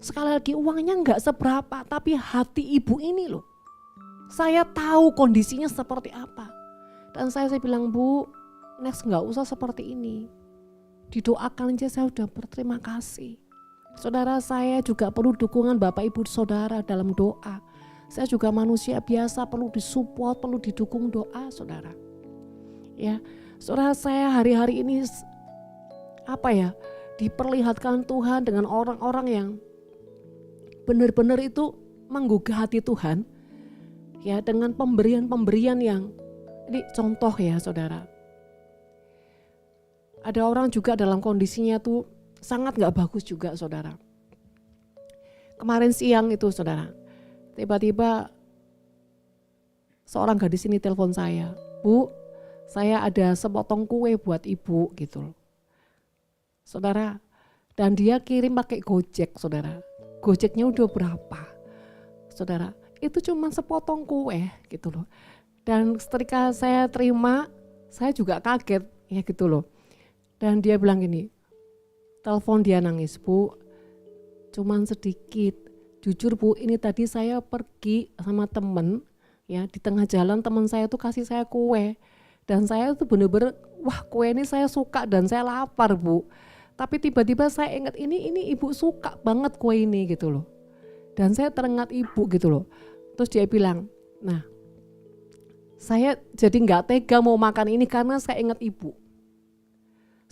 Sekali lagi uangnya enggak seberapa, tapi hati ibu ini loh. Saya tahu kondisinya seperti apa. Dan saya bilang, Bu, next enggak usah seperti ini. Didoakan aja saya sudah berterima kasih. Saudara, saya juga perlu dukungan Bapak Ibu Saudara dalam doa. Saya juga manusia biasa, perlu disupport, perlu didukung doa saudara. Ya, saudara, saya hari-hari ini diperlihatkan Tuhan dengan orang-orang yang benar-benar itu menggugah hati Tuhan. Ya, dengan pemberian-pemberian yang ini contoh ya saudara. Ada orang juga dalam kondisinya tuh sangat gak bagus juga saudara. Kemarin siang itu saudara, tiba-tiba seorang gadis ini telepon saya, "Bu, saya ada sepotong kue buat ibu," gitu loh. Saudara, dan dia kirim pakai Gojek saudara. Gojeknya udah berapa? Saudara, itu cuma sepotong kue gitu loh. Dan ketika saya terima, saya juga kaget ya gitu loh. Dan dia bilang gini, telepon dia nangis, "Bu, cuman sedikit. Jujur Bu, ini tadi saya pergi sama temen, ya di tengah jalan teman saya tuh kasih saya kue. Dan saya tuh bener-bener, wah kue ini saya suka dan saya lapar Bu. Tapi tiba-tiba saya ingat ini ibu suka banget kue ini gitu loh. Dan saya teringat ibu gitu loh." Terus dia bilang, "Nah, saya jadi gak tega mau makan ini karena saya ingat ibu."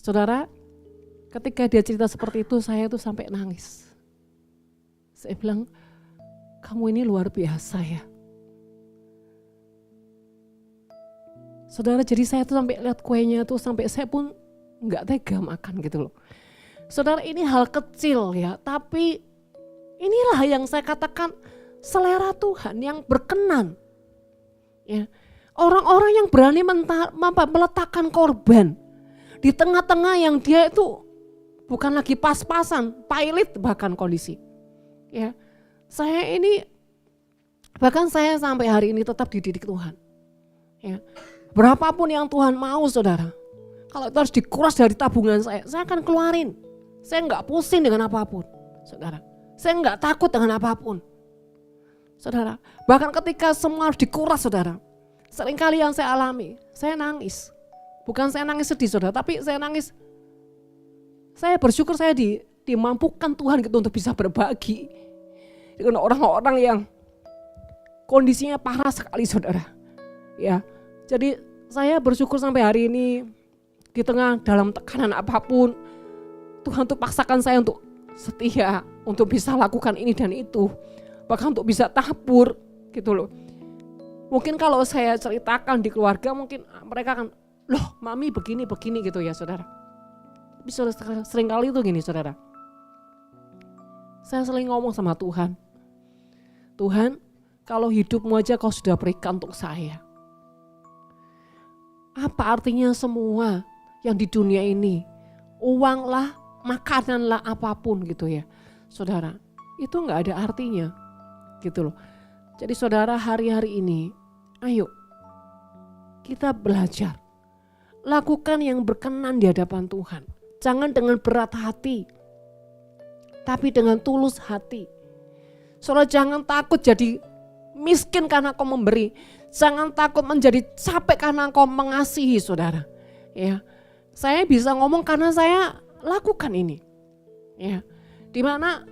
Saudara, ketika dia cerita seperti itu, saya tuh sampai nangis. Saya bilang, "Kamu ini luar biasa ya." Saudara, jadi saya tuh sampai lihat kuenya tuh sampai saya pun nggak tega makan gitu loh. Saudara, ini hal kecil ya, tapi inilah yang saya katakan selera Tuhan yang berkenan. Ya, orang-orang yang berani meletakkan korban di tengah-tengah yang dia itu bukan lagi pas-pasan, pailit bahkan kondisi. Ya, saya ini bahkan saya sampai hari ini tetap dididik Tuhan. Ya, berapapun yang Tuhan mau saudara, kalau itu harus dikuras dari tabungan saya akan keluarin. Saya nggak pusing dengan apapun, saudara. Saya nggak takut dengan apapun, saudara. Bahkan ketika semua harus dikuras, saudara, seringkali yang saya alami, saya nangis. Bukan saya nangis sedih, saudara, tapi saya nangis. Saya bersyukur saya dimampukan Tuhan gitu untuk bisa berbagi dengan orang-orang yang kondisinya parah sekali, saudara. Ya, jadi saya bersyukur sampai hari ini di tengah dalam tekanan apapun, Tuhan tuh paksakan saya untuk setia, untuk bisa lakukan ini dan itu, bahkan untuk bisa tabur gitu loh. Mungkin kalau saya ceritakan di keluarga mungkin mereka akan, "Loh mami begini gitu ya saudara." Tapi sering kali itu gini saudara, saya sering ngomong sama Tuhan, "Tuhan, kalau hidupmu aja kau sudah berikan untuk saya, apa artinya semua yang di dunia ini, uang lah, makanan lah, apapun gitu ya saudara, itu gak ada artinya gitu loh." Jadi saudara, hari-hari ini ayo kita belajar lakukan yang berkenan di hadapan Tuhan. Jangan dengan berat hati, tapi dengan tulus hati. Saudara, jangan takut jadi miskin karena kau memberi. Jangan takut menjadi capek karena kau mengasihi saudara. Ya, saya bisa ngomong karena saya lakukan ini. Ya, dimana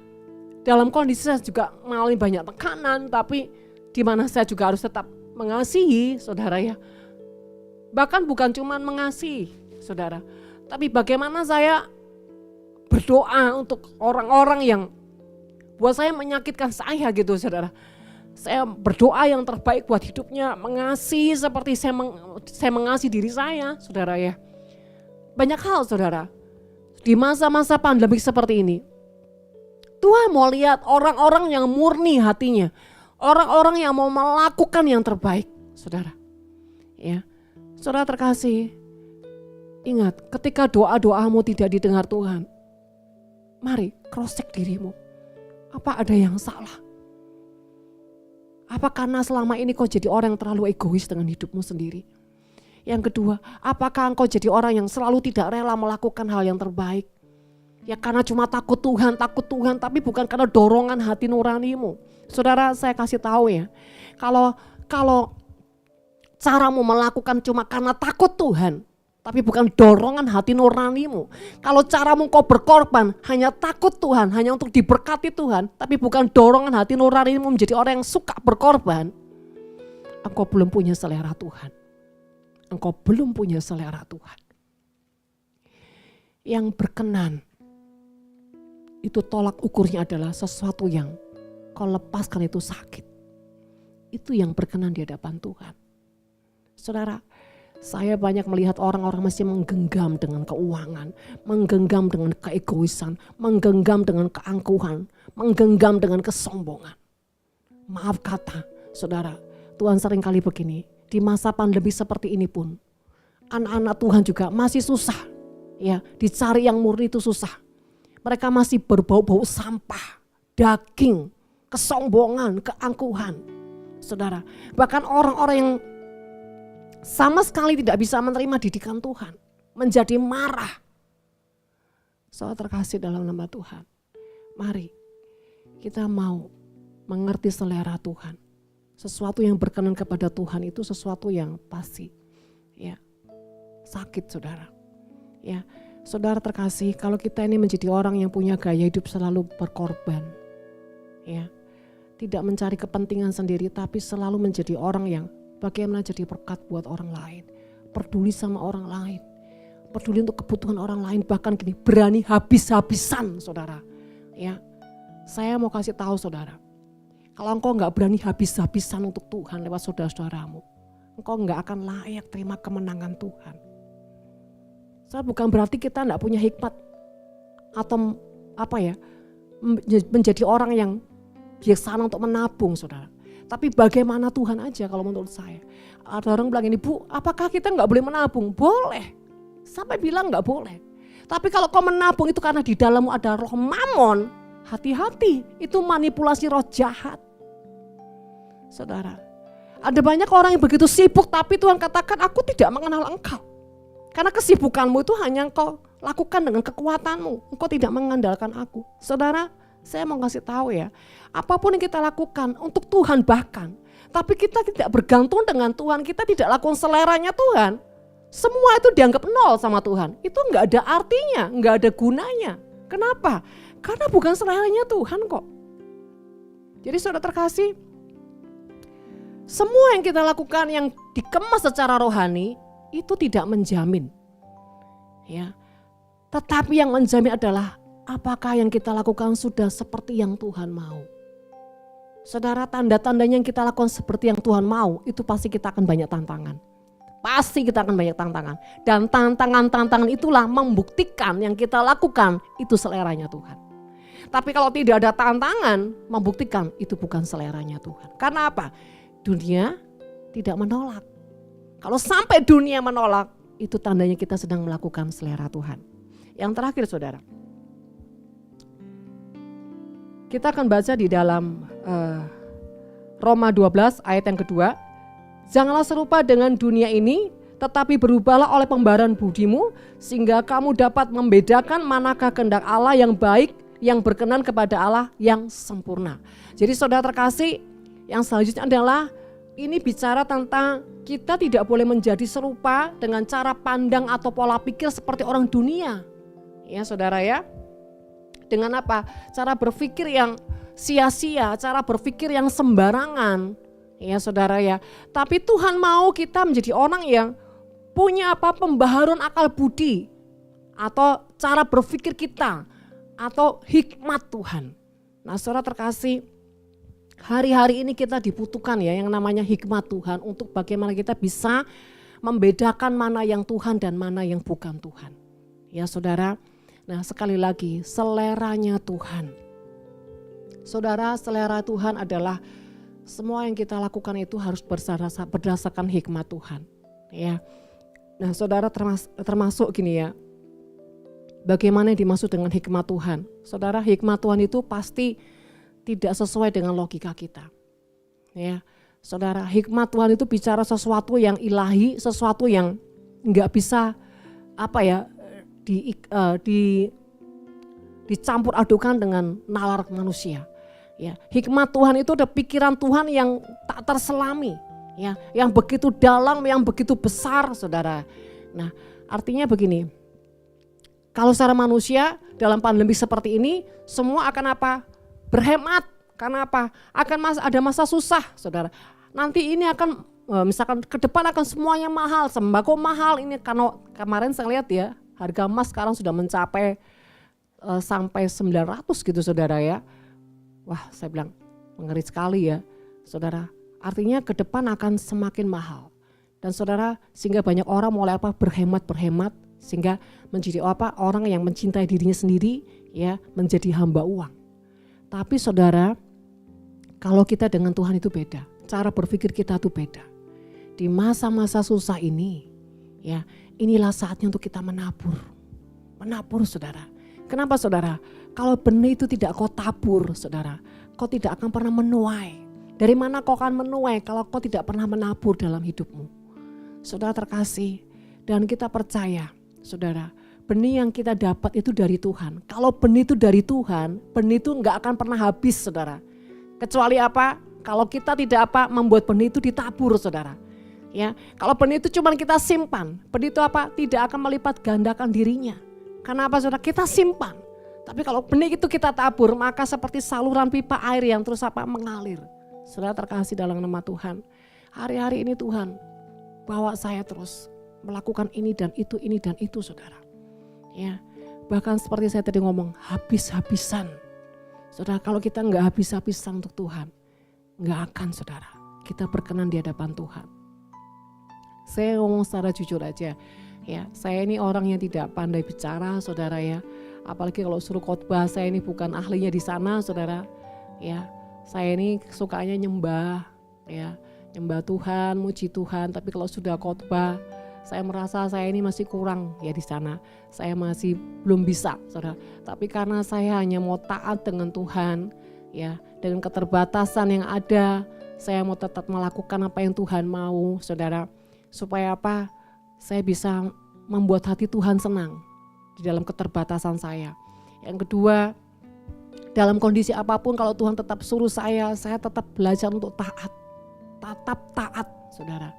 dalam kondisi saya juga mengalami banyak tekanan, tapi dimana saya juga harus tetap mengasihi saudara ya. Bahkan bukan cuma mengasihi saudara, tapi bagaimana saya berdoa untuk orang-orang yang buat saya menyakitkan saya gitu saudara. Saya berdoa yang terbaik buat hidupnya, mengasihi seperti saya mengasihi diri saya saudara ya. Banyak hal saudara, di masa-masa pandemi seperti ini, Tuhan mau lihat orang-orang yang murni hatinya, orang-orang yang mau melakukan yang terbaik saudara. Ya, saudara terkasih, ingat ketika doa-doamu tidak didengar Tuhan, mari cross check dirimu. Apa ada yang salah? Apa karena selama ini kau jadi orang yang terlalu egois dengan hidupmu sendiri? Yang kedua, apakah engkau jadi orang yang selalu tidak rela melakukan hal yang terbaik? Ya karena cuma takut Tuhan, tapi bukan karena dorongan hati nuranimu. Saudara, saya kasih tahu ya, kalau caramu melakukan cuma karena takut Tuhan, tapi bukan dorongan hati nuranimu. Kalau caramu kau berkorban hanya takut Tuhan, hanya untuk diberkati Tuhan, tapi bukan dorongan hati nuranimu menjadi orang yang suka berkorban, engkau belum punya selera Tuhan. Engkau belum punya selera Tuhan. Yang berkenan, itu tolak ukurnya adalah sesuatu yang kau lepaskan itu sakit. Itu yang berkenan di hadapan Tuhan. Saudara, saya banyak melihat orang-orang masih menggenggam dengan keuangan, menggenggam dengan keegoisan, menggenggam dengan keangkuhan, menggenggam dengan kesombongan. Maaf kata, saudara, Tuhan seringkali begini, di masa pandemi seperti ini pun, anak-anak Tuhan juga masih susah, ya, dicari yang murni itu susah. Mereka masih berbau-bau sampah, daging, kesombongan, keangkuhan. Saudara, bahkan orang-orang yang sama sekali tidak bisa menerima didikan Tuhan, menjadi marah. Saudara terkasih dalam nama Tuhan, mari kita mau mengerti selera Tuhan. Sesuatu yang berkenan kepada Tuhan itu sesuatu yang pasti, ya, sakit saudara. Ya, saudara terkasih, kalau kita ini menjadi orang yang punya gaya hidup selalu berkorban, ya, tidak mencari kepentingan sendiri, tapi selalu menjadi orang yang bagaimana jadi berkat buat orang lain, peduli sama orang lain, peduli untuk kebutuhan orang lain, bahkan gini, berani habis-habisan saudara. Ya, saya mau kasih tahu saudara, kalau engkau gak berani habis-habisan untuk Tuhan lewat saudara-saudaramu, engkau gak akan layak terima kemenangan Tuhan. Saya bukan berarti kita gak punya hikmat atau menjadi orang yang bijaksana untuk menabung saudara. Tapi bagaimana Tuhan aja kalau menurut saya. Ada orang bilang ini, Bu, apakah kita gak boleh menabung? Boleh, sampai bilang gak boleh. Tapi kalau kau menabung itu karena di dalammu ada roh mamon, hati-hati, itu manipulasi roh jahat. Saudara, ada banyak orang yang begitu sibuk tapi Tuhan katakan aku tidak mengenal engkau. Karena kesibukanmu itu hanya engkau lakukan dengan kekuatanmu, engkau tidak mengandalkan aku. Saudara, saya mau kasih tahu ya, apapun yang kita lakukan untuk Tuhan bahkan, tapi kita tidak bergantung dengan Tuhan, kita tidak lakukan seleranya Tuhan, semua itu dianggap nol sama Tuhan. Itu enggak ada artinya, enggak ada gunanya. Kenapa? Karena bukan seleranya Tuhan kok. Jadi saudara terkasih, semua yang kita lakukan yang dikemas secara rohani itu tidak menjamin, ya. Tetapi yang menjamin adalah apakah yang kita lakukan sudah seperti yang Tuhan mau. Saudara, tanda-tandanya yang kita lakukan seperti yang Tuhan mau, itu pasti kita akan banyak tantangan. Pasti kita akan banyak tantangan. Dan tantangan-tantangan itulah membuktikan yang kita lakukan itu seleranya Tuhan. Tapi kalau tidak ada tantangan, membuktikan itu bukan seleranya Tuhan. Karena apa? Dunia tidak menolak. Kalau sampai dunia menolak, itu tandanya kita sedang melakukan selera Tuhan. Yang terakhir saudara, kita akan baca di dalam Roma 12 ayat yang kedua. Janganlah serupa dengan dunia ini, tetapi berubahlah oleh pembaharuan budimu, sehingga kamu dapat membedakan manakah kehendak Allah yang baik, yang berkenan kepada Allah yang sempurna. Jadi saudara terkasih, yang selanjutnya adalah ini bicara tentang kita tidak boleh menjadi serupa dengan cara pandang atau pola pikir seperti orang dunia. Ya saudara ya. Dengan apa? Cara berpikir yang sia-sia, cara berpikir yang sembarangan. Ya saudara ya. Tapi Tuhan mau kita menjadi orang yang punya pembaharuan akal budi. Atau cara berpikir kita. Atau hikmat Tuhan. Nah saudara terkasih, hari-hari ini kita dibutuhkan ya yang namanya hikmat Tuhan. Untuk bagaimana kita bisa membedakan mana yang Tuhan dan mana yang bukan Tuhan. Ya saudara. Nah sekali lagi, seleranya Tuhan. Saudara, selera Tuhan adalah semua yang kita lakukan itu harus berdasarkan hikmat Tuhan. Ya. Nah saudara termasuk gini ya, bagaimana yang dimaksud dengan hikmat Tuhan? Saudara, hikmat Tuhan itu pasti tidak sesuai dengan logika kita. Ya. Saudara, hikmat Tuhan itu bicara sesuatu yang ilahi, sesuatu yang enggak bisa dicampur adukan dengan nalar manusia. Ya, hikmat Tuhan itu ada pikiran Tuhan yang tak terselami, ya, yang begitu dalam, yang begitu besar, saudara. Nah, Artinya begini, kalau secara manusia dalam pandemi seperti ini semua akan apa? Berhemat. Karena apa? Ada masa susah, saudara. Nanti ini akan misalkan ke depan akan semuanya mahal, sembako mahal ini. Karena kemarin saya lihat ya, harga emas sekarang sudah mencapai sampai 900 gitu saudara ya. Wah, saya bilang mengeri sekali ya saudara. Artinya ke depan akan semakin mahal. Dan saudara, sehingga banyak orang mulai apa? Berhemat sehingga menjadi apa? Orang yang mencintai dirinya sendiri ya, menjadi hamba uang. Tapi saudara, kalau kita dengan Tuhan itu beda. Cara berpikir kita itu beda. Di masa-masa susah ini ya, inilah saatnya untuk kita menabur. Menabur saudara. Kenapa saudara? Kalau benih itu tidak kau tabur saudara, kau tidak akan pernah menuai. Dari mana kau akan menuai kalau kau tidak pernah menabur dalam hidupmu? Saudara terkasih, dan kita percaya saudara, benih yang kita dapat itu dari Tuhan. Kalau benih itu dari Tuhan, benih itu enggak akan pernah habis saudara. Kecuali apa? Kalau kita tidak membuat benih itu ditabur saudara. Ya, kalau benih itu cuma kita simpan, benih itu tidak akan melipat gandakan dirinya. Karena apa saudara? Kita simpan. Tapi kalau benih itu kita tabur, maka seperti saluran pipa air yang terus mengalir. Saudara terkasih dalam nama Tuhan, hari-hari ini Tuhan bawa saya terus melakukan ini dan itu saudara. Ya, bahkan seperti saya tadi ngomong, habis-habisan. Saudara, kalau kita enggak habis-habisan untuk Tuhan, enggak akan saudara kita berkenan di hadapan Tuhan. Saya ngomong secara jujur aja, ya saya ini orang yang tidak pandai bicara saudara ya. Apalagi kalau suruh khotbah, saya ini bukan ahlinya di sana saudara. Ya, saya ini sukanya nyembah ya. Nyembah Tuhan, muji Tuhan, tapi kalau sudah khotbah saya merasa saya ini masih kurang ya di sana. Saya masih belum bisa saudara. Tapi karena saya hanya mau taat dengan Tuhan ya, dengan keterbatasan yang ada, saya mau tetap melakukan apa yang Tuhan mau saudara. Supaya apa? Saya bisa membuat hati Tuhan senang di dalam keterbatasan saya. Yang kedua, dalam kondisi apapun kalau Tuhan tetap suruh saya tetap belajar untuk taat. Tetap taat saudara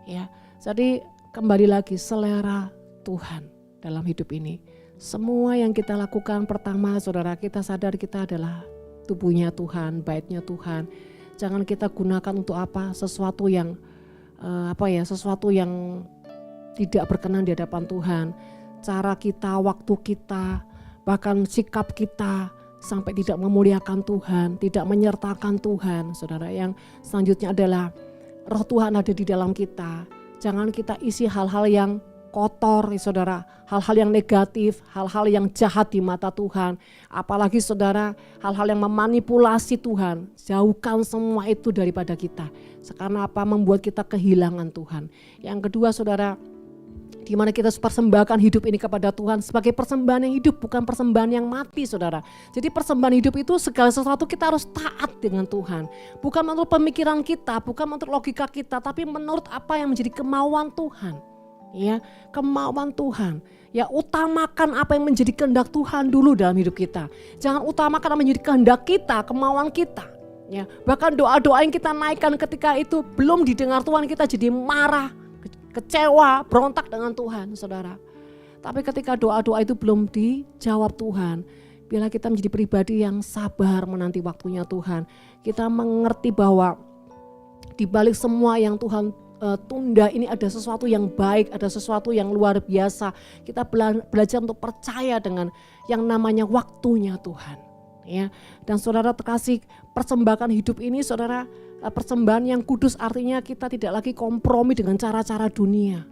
ya. Jadi kembali lagi selera Tuhan dalam hidup ini. Semua yang kita lakukan pertama saudara, kita sadar kita adalah tubuhnya Tuhan, baitnya Tuhan. Jangan kita gunakan untuk sesuatu yang sesuatu yang tidak berkenan di hadapan Tuhan. Cara kita, waktu kita, bahkan sikap kita sampai tidak memuliakan Tuhan, tidak menyertakan Tuhan. Saudara, yang selanjutnya adalah roh Tuhan ada di dalam kita. Jangan kita isi hal-hal yang kotor saudara, hal-hal yang negatif, hal-hal yang jahat di mata Tuhan. Apalagi saudara, hal-hal yang memanipulasi Tuhan. Jauhkan semua itu daripada kita. Karena membuat kita kehilangan Tuhan. Yang kedua saudara, di mana kita persembahkan hidup ini kepada Tuhan sebagai persembahan yang hidup, bukan persembahan yang mati saudara. Jadi persembahan hidup itu segala sesuatu kita harus taat dengan Tuhan. Bukan menurut pemikiran kita, bukan menurut logika kita, tapi menurut apa yang menjadi kemauan Tuhan. Ya, kemauan Tuhan. Ya, utamakan apa yang menjadi kehendak Tuhan dulu dalam hidup kita. Jangan utamakan apa yang menjadi kehendak kita, kemauan kita. Ya, bahkan doa-doa yang kita naikkan ketika itu belum didengar Tuhan, kita jadi marah, kecewa, berontak dengan Tuhan saudara. Tapi ketika doa-doa itu belum dijawab Tuhan, bila kita menjadi pribadi yang sabar menanti waktunya Tuhan, kita mengerti bahwa di balik semua yang Tuhan tunda ini ada sesuatu yang baik, ada sesuatu yang luar biasa. Kita belajar untuk percaya dengan yang namanya waktunya Tuhan. Ya, dan saudara terkasih, persembahkan hidup ini saudara, persembahan yang kudus artinya kita tidak lagi kompromi dengan cara-cara dunia,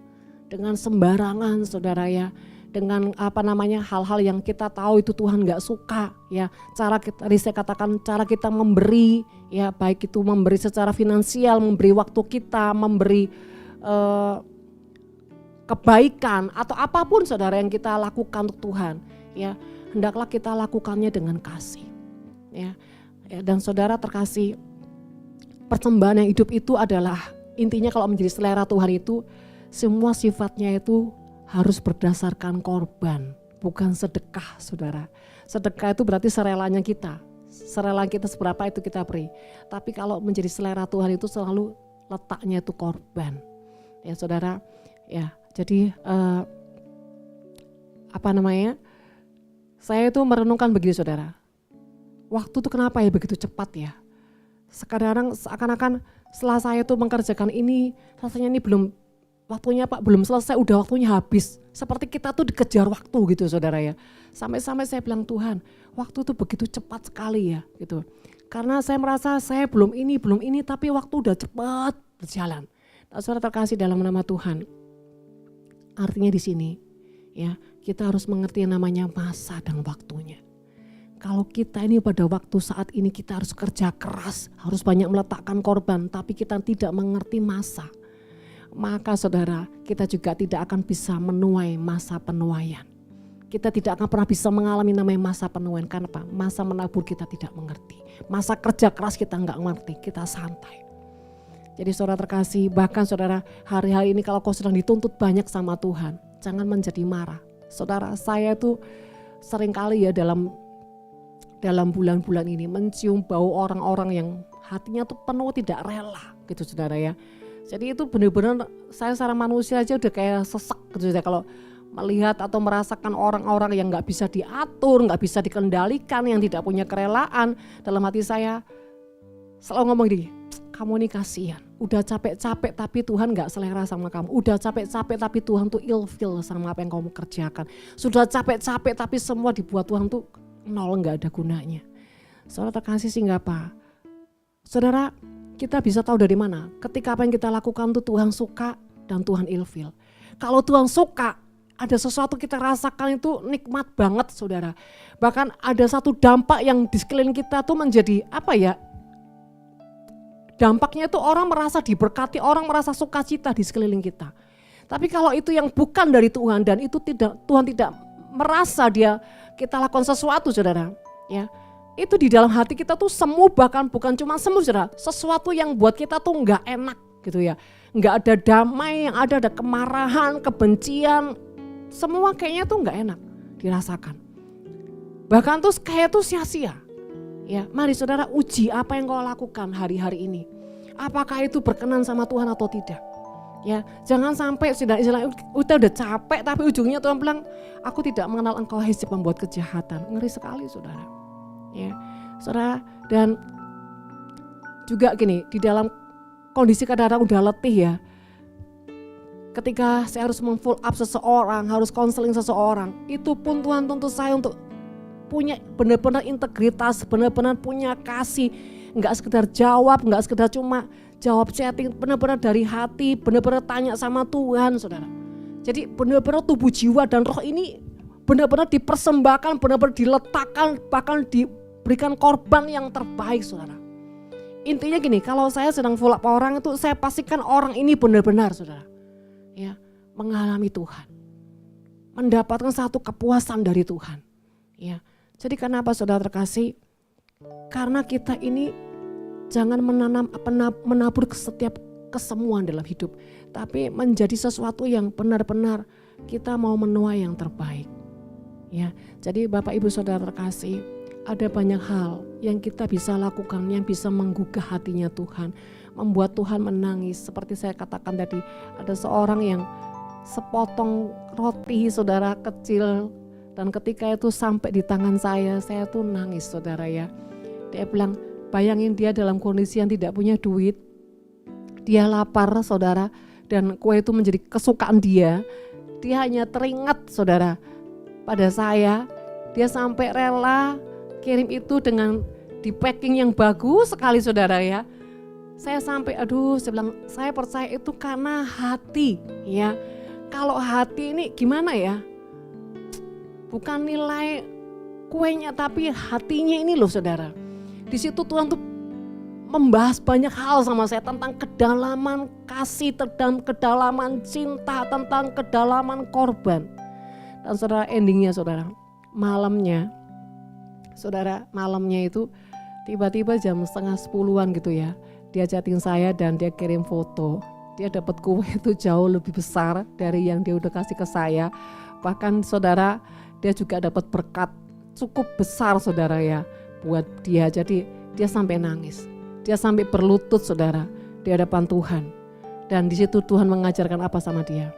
dengan sembarangan saudara ya, dengan hal-hal yang kita tahu itu Tuhan nggak suka ya. Cara kita, saya katakan cara kita memberi ya, baik itu memberi secara finansial, memberi waktu kita, memberi kebaikan atau apapun saudara yang kita lakukan untuk Tuhan ya, hendaklah kita lakukannya dengan kasih ya. Dan saudara terkasih, persembahan yang hidup itu adalah intinya kalau menjadi selera Tuhan itu semua sifatnya itu harus berdasarkan korban, bukan sedekah saudara. Sedekah itu berarti serelanya kita. Serela kita seberapa itu kita beri. Tapi kalau menjadi selera Tuhan itu selalu letaknya itu korban. Ya saudara, ya jadi Saya itu merenungkan begini saudara. Waktu itu kenapa ya begitu cepat ya? Sekarang seakan-akan setelah saya tuh mengerjakan ini, rasanya ini belum waktunya Pak, belum selesai, udah waktunya habis. Seperti kita tuh dikejar waktu gitu saudara ya. Sampai-sampai saya bilang, Tuhan, waktu tuh begitu cepat sekali ya gitu. Karena saya merasa saya belum ini, tapi waktu udah cepat berjalan. Nah, saudara terkasih dalam nama Tuhan. Artinya di sini ya, kita harus mengerti yang namanya masa dan waktunya. Kalau kita ini pada waktu saat ini kita harus kerja keras, harus banyak meletakkan korban, tapi kita tidak mengerti masa, maka saudara kita juga tidak akan bisa menuai masa penuaian. Kita tidak akan pernah bisa mengalami namanya masa penuaian. Karena apa? Masa menabur kita tidak mengerti. Masa kerja keras kita nggak mengerti, kita santai. Jadi saudara terkasih, bahkan saudara hari-hari ini kalau kau sedang dituntut banyak sama Tuhan, jangan menjadi marah. Saudara, saya tuh seringkali ya dalam bulan-bulan ini mencium bau orang-orang yang hatinya tuh penuh tidak rela gitu saudara ya. Jadi itu benar-benar saya secara manusia aja udah kayak sesek gitu saudara kalau melihat atau merasakan orang-orang yang gak bisa diatur, gak bisa dikendalikan, yang tidak punya kerelaan. Dalam hati saya selalu ngomong gini, kamu ini kasihan, udah capek-capek tapi Tuhan gak selera sama kamu. Udah capek-capek tapi Tuhan tuh ilfil sama apa yang kamu kerjakan. Sudah capek-capek tapi semua dibuat Tuhan tuh nol, gak ada gunanya. Saudara terkasih sehingga apa? Saudara, kita bisa tahu dari mana? Ketika apa yang kita lakukan tuh Tuhan suka dan Tuhan ilfil. Kalau Tuhan suka, ada sesuatu kita rasakan itu nikmat banget saudara. Bahkan ada satu dampak yang di sekeliling kita tuh menjadi apa ya? Dampaknya itu orang merasa diberkati, orang merasa sukacita di sekeliling kita. Tapi kalau itu yang bukan dari Tuhan dan itu Tuhan tidak merasa kita lakukan sesuatu saudara, ya itu di dalam hati kita tuh semu, bahkan bukan cuma semu saudara, sesuatu yang buat kita tuh nggak enak gitu ya, nggak ada damai, yang ada kemarahan, kebencian, semua kayaknya tuh nggak enak dirasakan. Bahkan tuh kayak tuh sia-sia. Ya, mari saudara uji apa yang kau lakukan hari-hari ini. Apakah itu berkenan sama Tuhan atau tidak? Ya, jangan sampai udah capek tapi ujungnya Tuhan bilang, aku tidak mengenal engkau hai si pembuat kejahatan. Ngeri sekali saudara. Ya, saudara, dan juga gini, di dalam kondisi kadang-kadang udah letih ya. Ketika saya harus memfollow up seseorang, harus konseling seseorang, itu pun Tuhan tuntut saya untuk punya benar-benar integritas, benar-benar punya kasih, nggak sekedar jawab, nggak sekedar cuma jawab chatting, benar-benar dari hati, benar-benar tanya sama Tuhan, saudara. Jadi benar-benar tubuh, jiwa dan roh ini benar-benar dipersembahkan, benar-benar diletakkan, bahkan diberikan korban yang terbaik, saudara. Intinya gini, kalau saya sedang follow up orang itu, saya pastikan orang ini benar-benar, saudara, ya, mengalami Tuhan, mendapatkan satu kepuasan dari Tuhan, ya. Jadi kenapa saudara terkasih? Karena kita ini jangan menabur setiap kesemuan dalam hidup, tapi menjadi sesuatu yang benar-benar kita mau menuai yang terbaik. Ya, jadi Bapak Ibu Saudara terkasih, ada banyak hal yang kita bisa lakukan yang bisa menggugah hatinya Tuhan, membuat Tuhan menangis. Seperti saya katakan tadi, ada seorang yang sepotong roti saudara kecil, dan ketika itu sampai di tangan saya tuh nangis saudara ya. Dia bilang, bayangin dia dalam kondisi yang tidak punya duit, dia lapar saudara, dan kue itu menjadi kesukaan dia. Dia hanya teringat saudara pada saya, dia sampai rela kirim itu dengan di packing yang bagus sekali saudara ya. Saya sampai saya bilang, saya percaya itu karena hati ya. Kalau hati ini gimana ya? Bukan nilai kuenya tapi hatinya ini loh saudara. Di situ Tuhan tuh membahas banyak hal sama saya tentang kedalaman kasih, tentang kedalaman cinta, tentang kedalaman korban. Dan saudara endingnya saudara, malamnya itu tiba-tiba jam 9:30 gitu ya. Dia chatting saya dan dia kirim foto. Dia dapat kue itu jauh lebih besar dari yang dia udah kasih ke saya. Bahkan saudara, dia juga dapat berkat cukup besar saudara ya buat dia. Jadi dia sampai nangis, dia sampai berlutut saudara di hadapan Tuhan. Dan di situ Tuhan mengajarkan apa sama dia?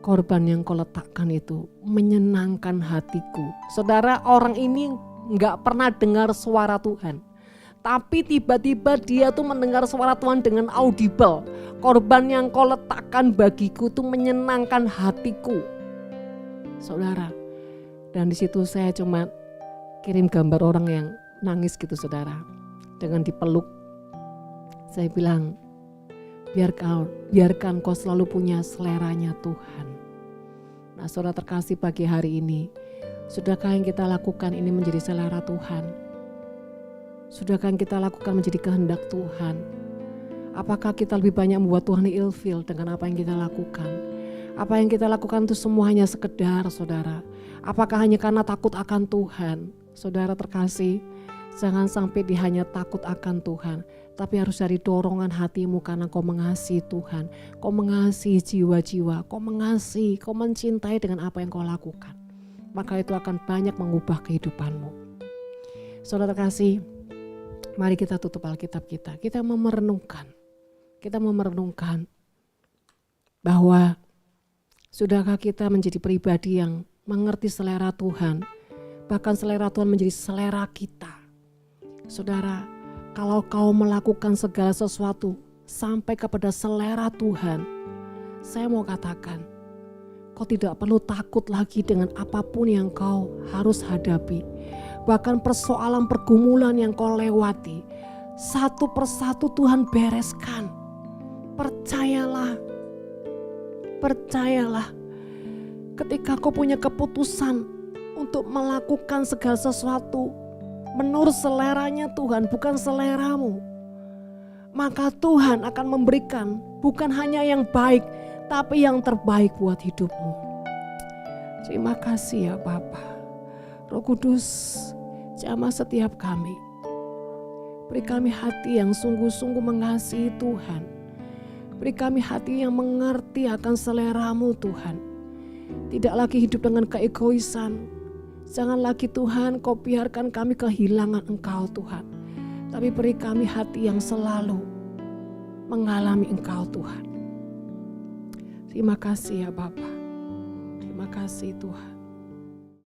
korban yang kau letakkan itu menyenangkan hatiku. Saudara, orang ini gak pernah dengar suara Tuhan. Tapi tiba-tiba dia tuh mendengar suara Tuhan dengan audible. Korban yang kau letakkan bagiku tuh menyenangkan hatiku. Saudara, dan di situ saya cuma kirim gambar orang yang nangis gitu saudara. Dengan dipeluk. Saya bilang, biarkan kau selalu punya seleranya Tuhan. Nah saudara terkasih, pagi hari ini, sudahkah yang kita lakukan ini menjadi selera Tuhan? Sudahkah yang kita lakukan menjadi kehendak Tuhan? Apakah kita lebih banyak membuat Tuhan ilfil dengan apa yang kita lakukan? Apa yang kita lakukan itu semua hanya sekedar saudara? Apakah hanya karena takut akan Tuhan? Saudara terkasih, jangan sampai hanya takut akan Tuhan, tapi harus dari dorongan hatimu karena kau mengasihi Tuhan, kau mengasihi jiwa-jiwa, kau mengasihi, kau mencintai dengan apa yang kau lakukan. Maka itu akan banyak mengubah kehidupanmu. Saudara terkasih, mari kita tutup Alkitab kita. Kita merenungkan bahwa sudahkah kita menjadi pribadi yang mengerti selera Tuhan, bahkan selera Tuhan menjadi selera kita. Saudara, kalau kau melakukan segala sesuatu sampai kepada selera Tuhan, saya mau katakan, kau tidak perlu takut lagi dengan apapun yang kau harus hadapi. Bahkan persoalan pergumulan yang kau lewati, satu persatu Tuhan bereskan. Percayalah, ketika kau punya keputusan untuk melakukan segala sesuatu menurut seleranya Tuhan, bukan seleramu, maka Tuhan akan memberikan bukan hanya yang baik, tapi yang terbaik buat hidupmu. Terima kasih ya Bapa. Roh Kudus, jamah setiap kami. Beri kami hati yang sungguh-sungguh mengasihi Tuhan. Beri kami hati yang mengerti akan selera-Mu Tuhan. Tidak lagi hidup dengan keegoisan. Jangan lagi Tuhan kau biarkan kami kehilangan Engkau Tuhan. Tapi beri kami hati yang selalu mengalami Engkau Tuhan. Terima kasih ya Bapa. Terima kasih Tuhan.